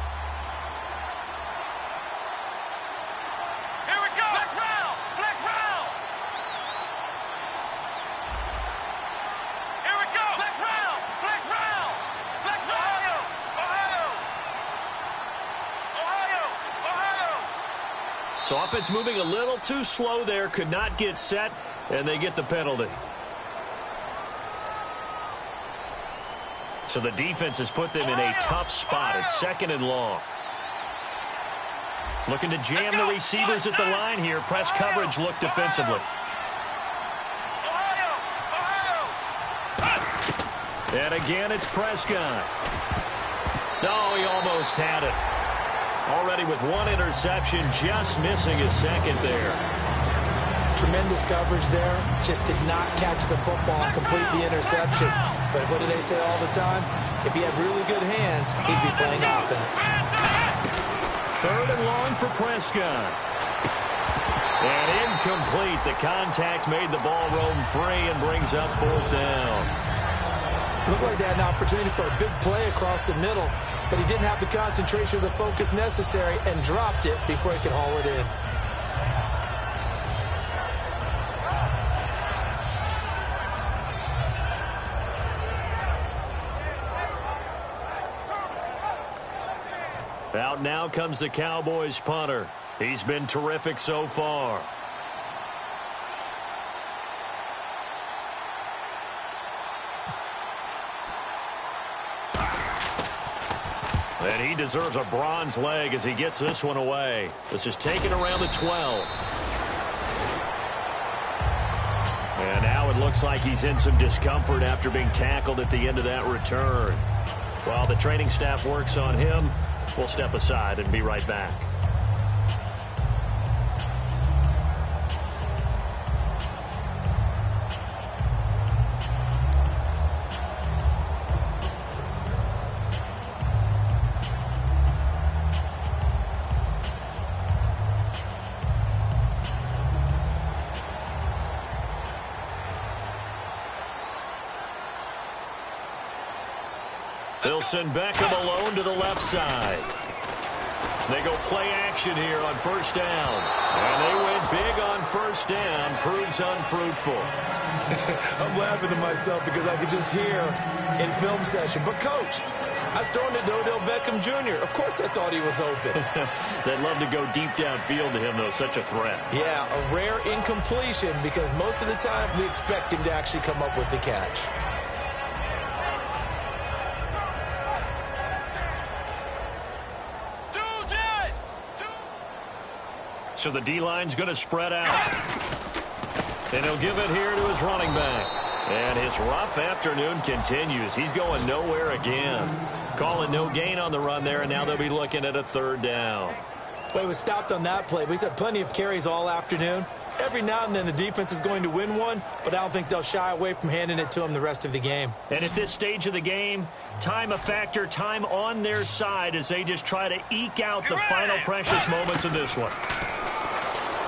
Here we go. Flex round. Flex round. Here we go. Flex round. Flex round. Flex round. Ohio. Ohio. Ohio. Ohio. So offense moving a little too slow there. Could not get set, and they get the penalty. So the defense has put them in a tough spot. It's second and long. Looking to jam the receivers at the line here. Press coverage look defensively. And again, it's Prescott. No, he almost had it. Already with one interception, just missing his second there. Tremendous coverage there. Just did not catch the football and complete the interception. But what do they say all the time? If he had really good hands, he'd be playing offense. Third and long for Prescott. And incomplete. The contact made the ball roam free and brings up fourth down. Looked like they had an opportunity for a big play across the middle, but he didn't have the concentration or the focus necessary and dropped it before he could haul it in. Out now comes the Cowboys punter. He's been terrific so far. And he deserves a bronze leg as he gets this one away. This is taken around the 12. And now it looks like he's in some discomfort after being tackled at the end of that return. While the training staff works on him, we'll step aside and be right back. They'll send Beckham alone to the left side. They go play action here on first down. And they went big on first down. Proves unfruitful. I'm laughing to myself because I could just hear in film session. But, Coach, I was throwing it to Odell Beckham Jr. Of course I thought he was open. They'd love to go deep downfield to him, though. Such a threat. Yeah, a rare incompletion because most of the time we expect him to actually come up with the catch. So the D-line's going to spread out. And he'll give it here to his running back. And his rough afternoon continues. He's going nowhere again. Calling no gain on the run there, and now they'll be looking at a third down. Well, he was stopped on that play, but he's had plenty of carries all afternoon. Every now and then the defense is going to win one, but I don't think they'll shy away from handing it to him the rest of the game. And at this stage of the game, time a factor, time on their side as they just try to eke out the final precious moments of this one.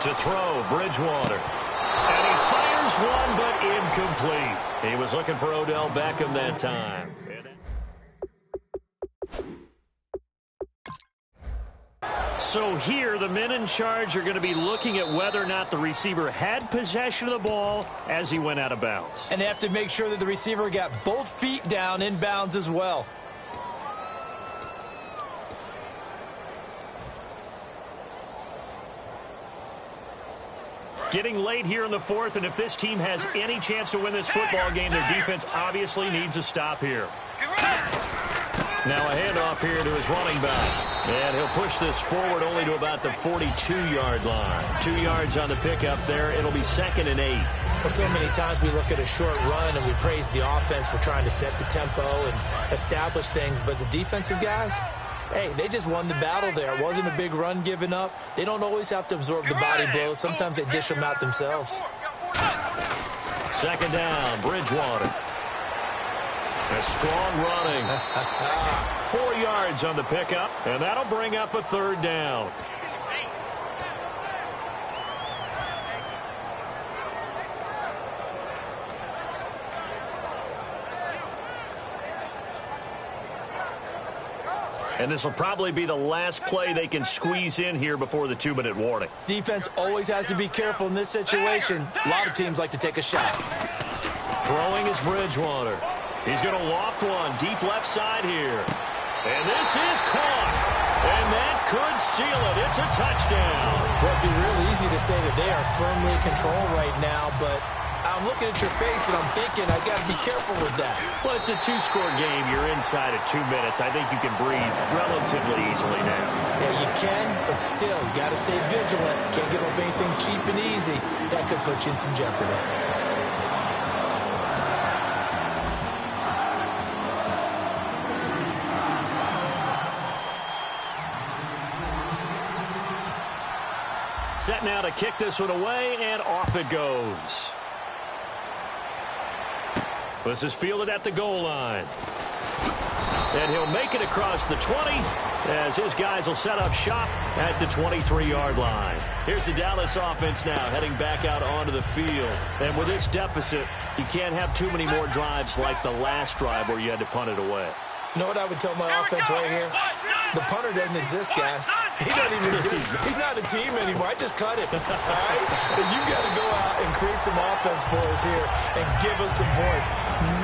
To throw, Bridgewater. And he fires one, but incomplete. He was looking for Odell Beckham that time. So here, the men in charge are going to be looking at whether or not the receiver had possession of the ball as he went out of bounds. And they have to make sure that the receiver got both feet down in bounds as well. Getting late here in the fourth, and if this team has any chance to win this football game, their defense obviously needs a stop here. Now a handoff here to his running back. And he'll push this forward only to about the 42-yard line. 2 yards on the pickup there. It'll be 2nd and 8. Well, so many times we look at a short run and we praise the offense for trying to set the tempo and establish things. But the defensive guys, hey, they just won the battle there. It wasn't a big run given up. They don't always have to absorb the body blows. Sometimes they dish them out themselves. 2nd down, Bridgewater. A strong running. 4 yards on the pickup, and that'll bring up a 3rd down. And this will probably be the last play they can squeeze in here before the 2-minute warning. Defense always has to be careful in this situation. A lot of teams like to take a shot. Throwing is Bridgewater. He's going to loft one deep left side here. And this is caught. And that could seal it. It's a touchdown. Well, it'd be real easy to say that they are firmly in control right now, but I'm looking at your face and I'm thinking I got to be careful with that. Well, it's a 2-score game. You're inside of 2 minutes. I think you can breathe relatively easily now. Yeah, you can, but still, you got to stay vigilant. Can't give up anything cheap and easy. That could put you in some jeopardy. Set now to kick this one away, and off it goes. This is fielded at the goal line. And he'll make it across the 20 as his guys will set up shop at the 23-yard line. Here's the Dallas offense now heading back out onto the field. And with this deficit, you can't have too many more drives like the last drive where you had to punt it away. You know what I would tell my offense right here? The punter doesn't exist, guys. He doesn't even exist. He's not a team anymore. I just cut it. All right? So you've got to go out and create some offense for us here and give us some points.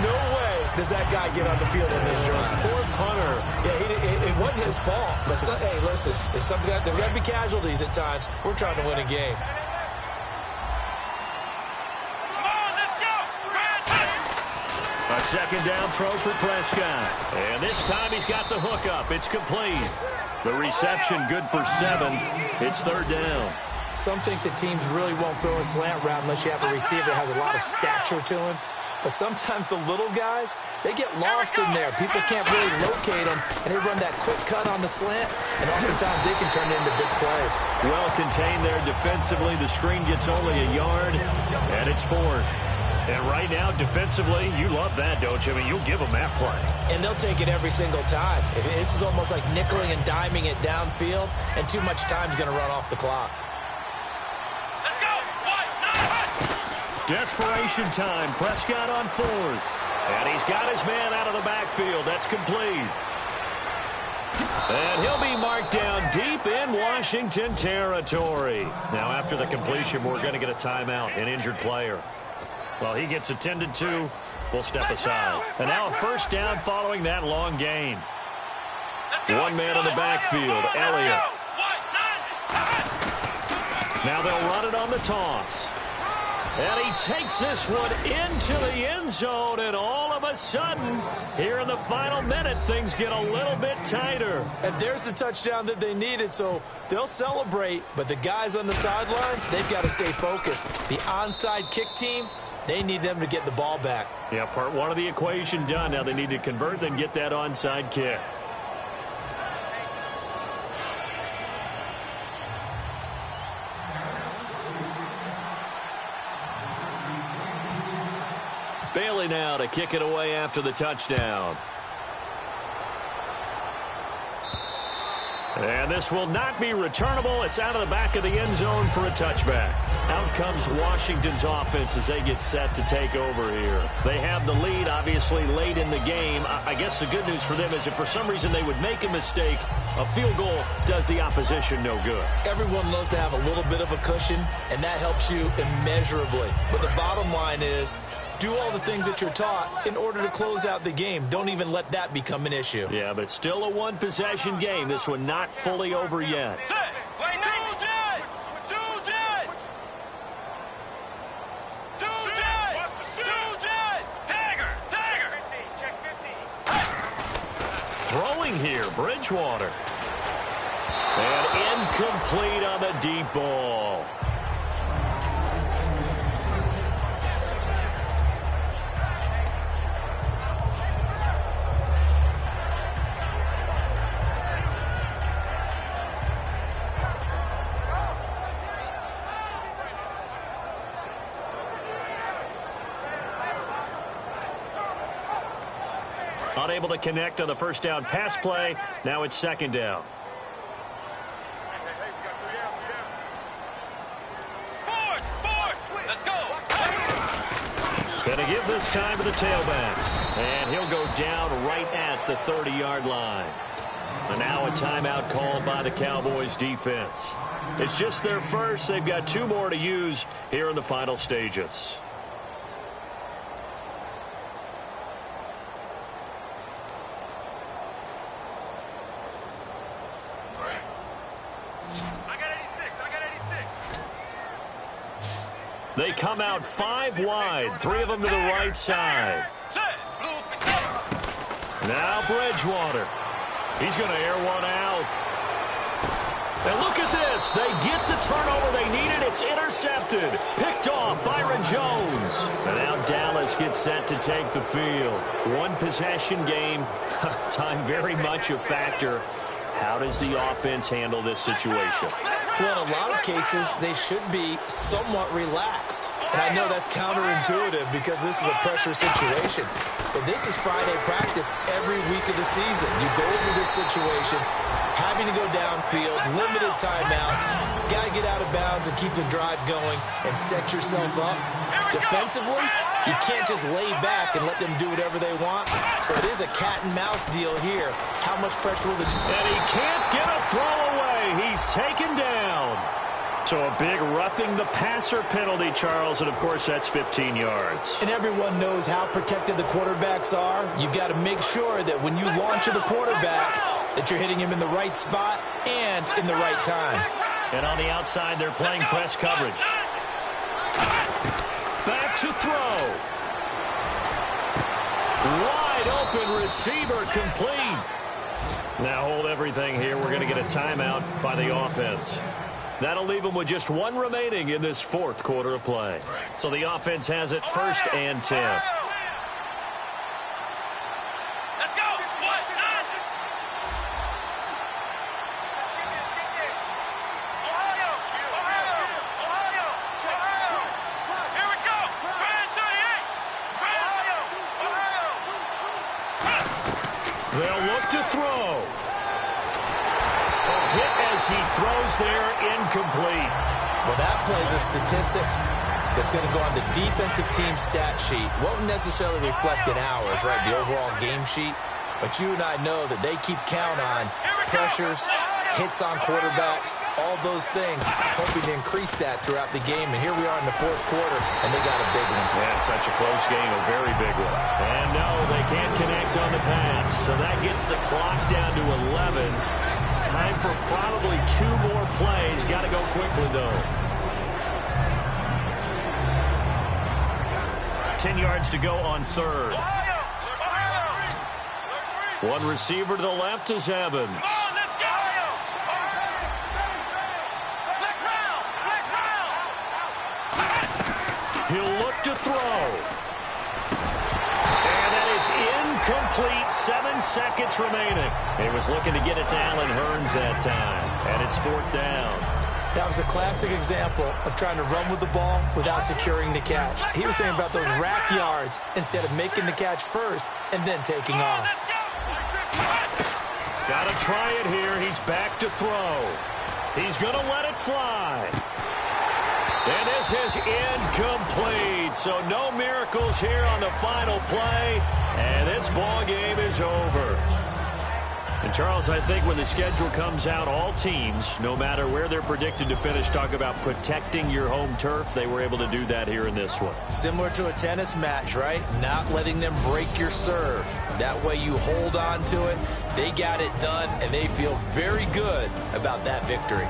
No way does that guy get on the field on this drive. Poor punter. Yeah, it wasn't his fault. But, hey, listen, there's something there got to be casualties at times. We're trying to win a game. A 2nd down throw for Prescott. And this time he's got the hook up. It's complete. The reception good for 7. It's 3rd down. Some think that teams really won't throw a slant route unless you have a receiver that has a lot of stature to him. But sometimes the little guys, they get lost in there. People can't really locate them, and they run that quick cut on the slant, and oftentimes they can turn it into big plays. Well contained there defensively. The screen gets only a yard, and it's 4th. And right now, defensively, you love that, don't you? I mean, you'll give them that play. And they'll take it every single time. This is almost like nickeling and diming it downfield, and too much time's going to run off the clock. Let's go. Desperation time. Prescott on 4th. And he's got his man out of the backfield. That's complete. And he'll be marked down deep in Washington territory. Now, after the completion, we're going to get a timeout, an injured player. Well, he gets attended to. We'll step aside. And now a 1st down following that long gain. One man in the backfield, Elliott. Now they'll run it on the toss. And he takes this one into the end zone, and all of a sudden, here in the final minute, things get a little bit tighter. And there's the touchdown that they needed, so they'll celebrate. But the guys on the sidelines, they've got to stay focused. The onside kick team, they need them to get the ball back. Yeah, part one of the equation done. Now they need to convert, then get that onside kick. Bailey now to kick it away after the touchdown. And this will not be returnable. It's out of the back of the end zone for a touchback. Out comes Washington's offense as they get set to take over here. They have the lead, obviously, late in the game. I guess the good news for them is if for some reason they would make a mistake, a field goal does the opposition no good. Everyone loves to have a little bit of a cushion, and that helps you immeasurably. But the bottom line is, do all the things that you're taught in order to close out the game. Don't even let that become an issue. Yeah, but it's still a one-possession game. This one not fully over yet. throwing here. Bridgewater. And incomplete on the deep ball. Unable to connect on the first down pass play. Now it's second down. Let's go. Gonna give this time to the tailback. And he'll go down right at the 30-yard line. And now a timeout called by the Cowboys defense. It's just their first. They've got 2 more to use here in the final stages. They come out 5 wide, 3 of them to the right side. Now Bridgewater. He's going to air one out. And look at this. They get the turnover they needed. It's intercepted. Picked off Byron Jones. And now Dallas gets set to take the field. 1 possession game. Time very much a factor. How does the offense handle this situation? Well, in a lot of cases, they should be somewhat relaxed. And I know that's counterintuitive because this is a pressure situation. But this is Friday practice every week of the season. You go over this situation, having to go downfield, limited timeouts, got to get out of bounds and keep the drive going and set yourself up. Defensively, you can't just lay back and let them do whatever they want. So it is a cat-and-mouse deal here. How much pressure will the... And he can't get a throw away. He's taken down. So a big roughing the passer penalty, Charles, and of course that's 15 yards. And everyone knows how protected the quarterbacks are. You've got to make sure that when you launch at the quarterback, that you're hitting him in the right spot and in the right time. And on the outside, they're playing press coverage. Back to throw. Wide open receiver complete. Now hold everything here. We're going to get a timeout by the offense. That'll leave them with just 1 remaining in this 4th quarter of play. So the offense has it 1st and 10. They'll look to throw. A hit as he throws there, incomplete. Well, that plays a statistic that's going to go on the defensive team stat sheet. Won't necessarily reflect in ours, right, the overall game sheet. But you and I know that they keep count on pressures, hits on quarterbacks, all those things, hoping to increase that throughout the game. And here we are in the 4th quarter, and they got a big one. Yeah, it's such a close game, a very big one. And no, they can't connect on the pass. So that gets the clock down to 11. Time for probably 2 more plays. Got to go quickly, though. 10 yards to go on 3rd. 1 receiver to the left is Evans. He'll look to throw. And that is incomplete. 7 seconds remaining. He was looking to get it to Allen Hurns that time. And it's 4th down. That was a classic example of trying to run with the ball without securing the catch. He was thinking about those rack yards instead of making the catch first and then taking off. Got to try it here. He's back to throw. He's going to let it fly. And this is incomplete. So no miracles here on the final play. And this ball game is over. And, Charles, I think when the schedule comes out, all teams, no matter where they're predicted to finish, talk about protecting your home turf. They were able to do that here in this one. Similar to a tennis match, right? Not letting them break your serve. That way you hold on to it. They got it done, and they feel very good about that victory.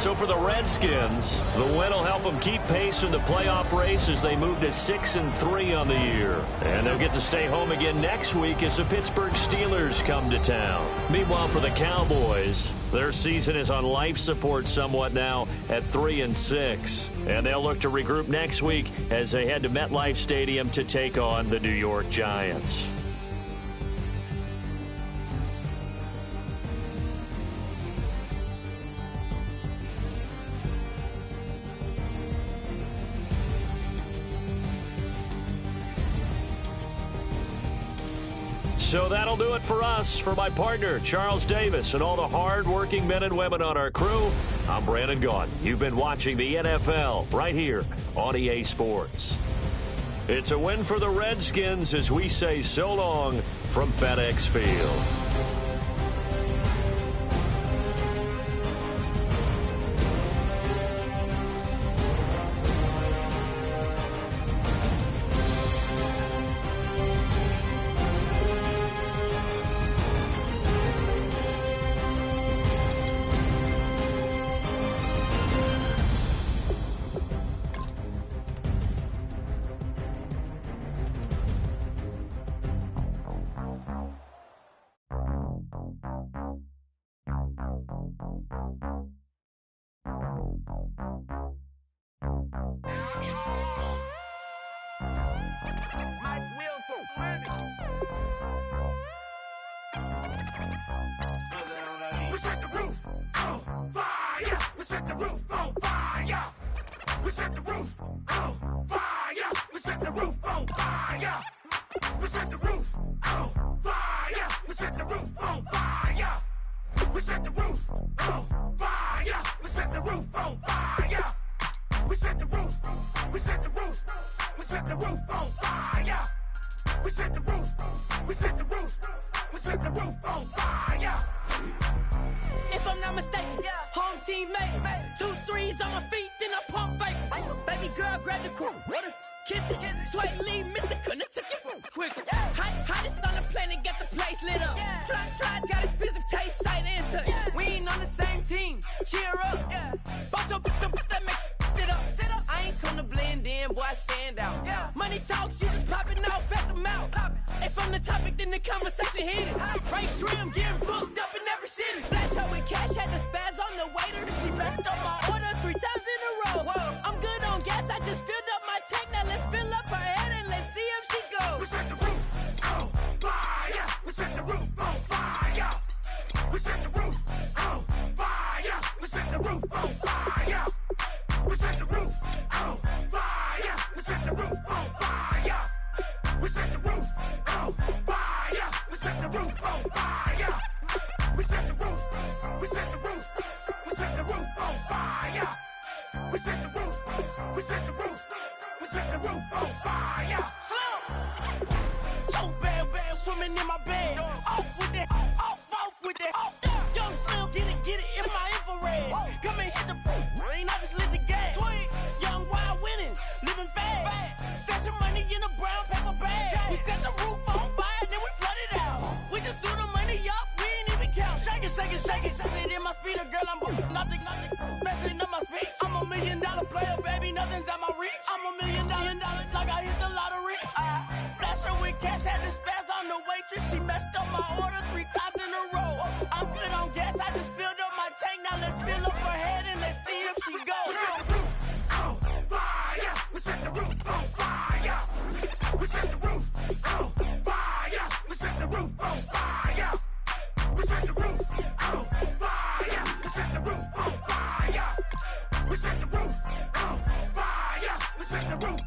So for the Redskins, the win will help them keep pace in the playoff race as they move to 6-3 on the year. And they'll get to stay home again next week as the Pittsburgh Steelers come to town. Meanwhile, for the Cowboys, their season is on life support somewhat now at 3-6. And they'll look to regroup next week as they head to MetLife Stadium to take on the New York Giants. So that'll do it for us. For my partner, Charles Davis, and all the hard-working men and women on our crew, I'm Brandon Gaudin. You've been watching the NFL right here on EA Sports. It's a win for the Redskins as we say so long from FedEx Field. We set the roof on fire. We set the roof on fire. We set the roof on fire. We set the roof on fire. We set the roof on fire. We set the roof on fire. We set the roof on fire. We set the roof on fire. We set the roof. We set the roof. We set the roof on fire. We set the roof. We set the roof. We set the roof on fire. If I'm not mistaken, home team made it. 2 threes on my feet, then I pump fake. Baby girl, grab the crew. Kiss it. Sweat leave, Mr. Couldn't took it quicker. Hottest on the planet, got the place lit up. Fly, got expensive taste, sight and touch. We ain't on the same team. Cheer up. Both up, that make sit up. I ain't come to blend in, boy, I stand out. Money talks, you just popping off at the mouth. If I'm the topic, then the conversation heated. Race rim, getting booked up in every city. Flash her with cash, had the spaz on the waiter. She messed up my order 3 times in a row. I'm good on gas, I just filled up my tank. Now let's fill up her head and let's see if she goes. We set the roof on fire. We set the roof on fire. We set the roof on fire. We set the roof on fire. We set the roof on fire. We set the roof on fire. We set the roof on fire. We set the roof on fire. We set the roof. We set the roof. We set the roof on fire. We set the roof. We set the roof. We set the roof on fire. So bad, swimming in my bed. Off with that, off with that. Young Slim, get it in my infrared. Come and hit the rain, I just lit the gas. Young wild winning, living fast. Stashing money in a brown paper bag. We set the roof on fire, then we flood it out. We just threw the money up, we ain't even count. Shake it. It in my speeder, girl, I'm nothing. Messing up my speech. I'm $1 million player, baby, nothing's at my reach. I'm $1 million, like I hit the lottery. Splash her with cash, had the spaz on the waitress. She messed up my order 3 times in a row. I'm good on gas, I just filled up my tank. Now let's fill up her head and let's see if she goes. We set the roof on fire. We set the roof on fire. We set the roof on fire. We set the roof on fire. We set the roof on fire. We set the roof on fire. We set the roof on fire. We set the roof.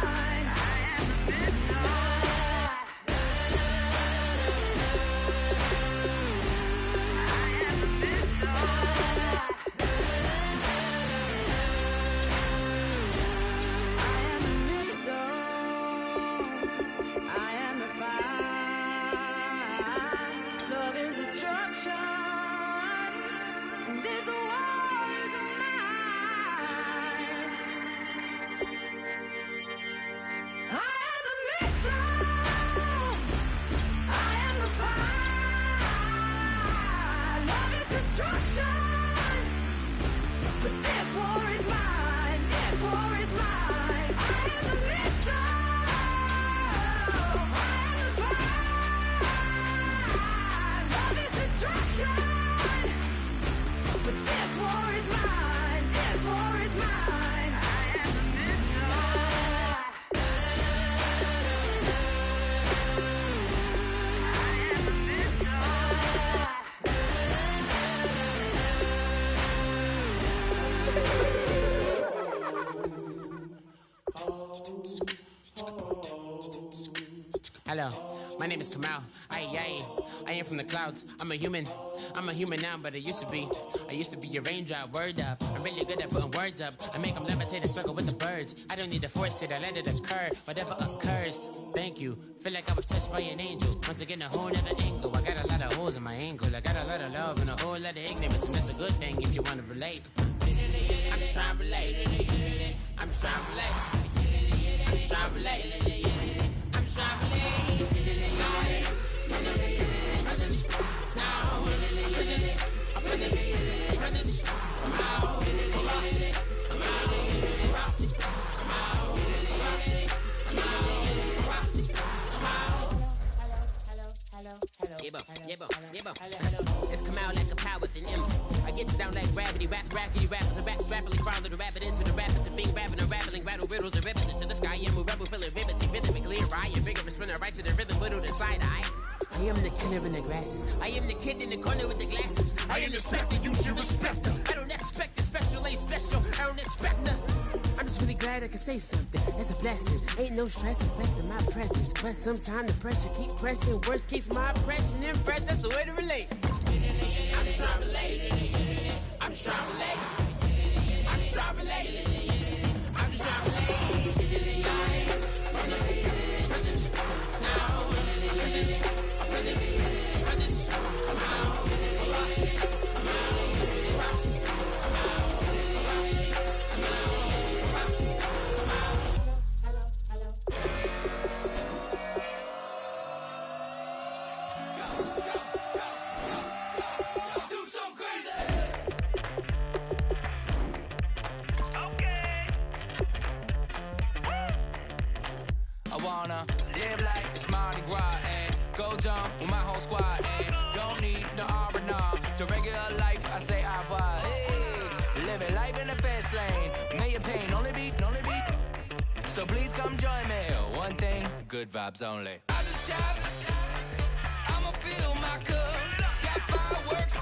mine. I am the missile. I am the missile. I am the missile. I am the fire. Love is destruction. This war is mine. I am the missile. I am the fire. Love is destruction. But this war is mine. This war is mine. I am the missile. I am the fire. Love is destruction. But this war is mine. This war is mine. I am the missile. I am the Hello, my name is Kamal. I am from the clouds. I'm a human now, but I used to be a raindrop. Word up, I'm really good at putting words up. I make them levitate and circle with the birds. I don't need to force it, I let it occur. Whatever occurs, thank you. Feel like I was touched by an angel. Once again, a whole nother angle. I got a lot of holes in my angle. I got a lot of love and a whole lot of ignorance, and that's a good thing if you want to relate. I'm just trying to relate. I'm just trying to relate. I'm just trying to relate. I'm just trying to relate. It's come out like a power with an M. I get you down like gravity, rackety rappers and raps rapidly follow the rapid into the rapids of being rapping and rattling, rattle riddles and rivets into the sky. I'm a rebel, feeling riveting, rhythmically right, and vigorous, spinner right to the rhythm, whittled inside eye. I am the killer in the grasses. I am the kid in the corner with the glasses. I am the specter, you should respect them. I don't expect the special, ain't special. I don't expect nothing. I'm just really glad I can say something. It's a blessing. Ain't no stress affecting my presence. But sometimes the pressure keep pressing. Worst keeps my impression impressed. That's the way to relate. I'm just trying to relate. I'm just trying to relate. I'm just trying to relate. I'm just trying to relate. From the present now. Present. Come out. Live like it's Mardi Gras and go dumb with my whole squad and don't need no R&R. To regular life, I say au revoir. Hey, living life in the fast lane. Million pain, only beat. So please come join me. One thing, good vibes only. I just tapped. I'ma fill my cup. Got fireworks.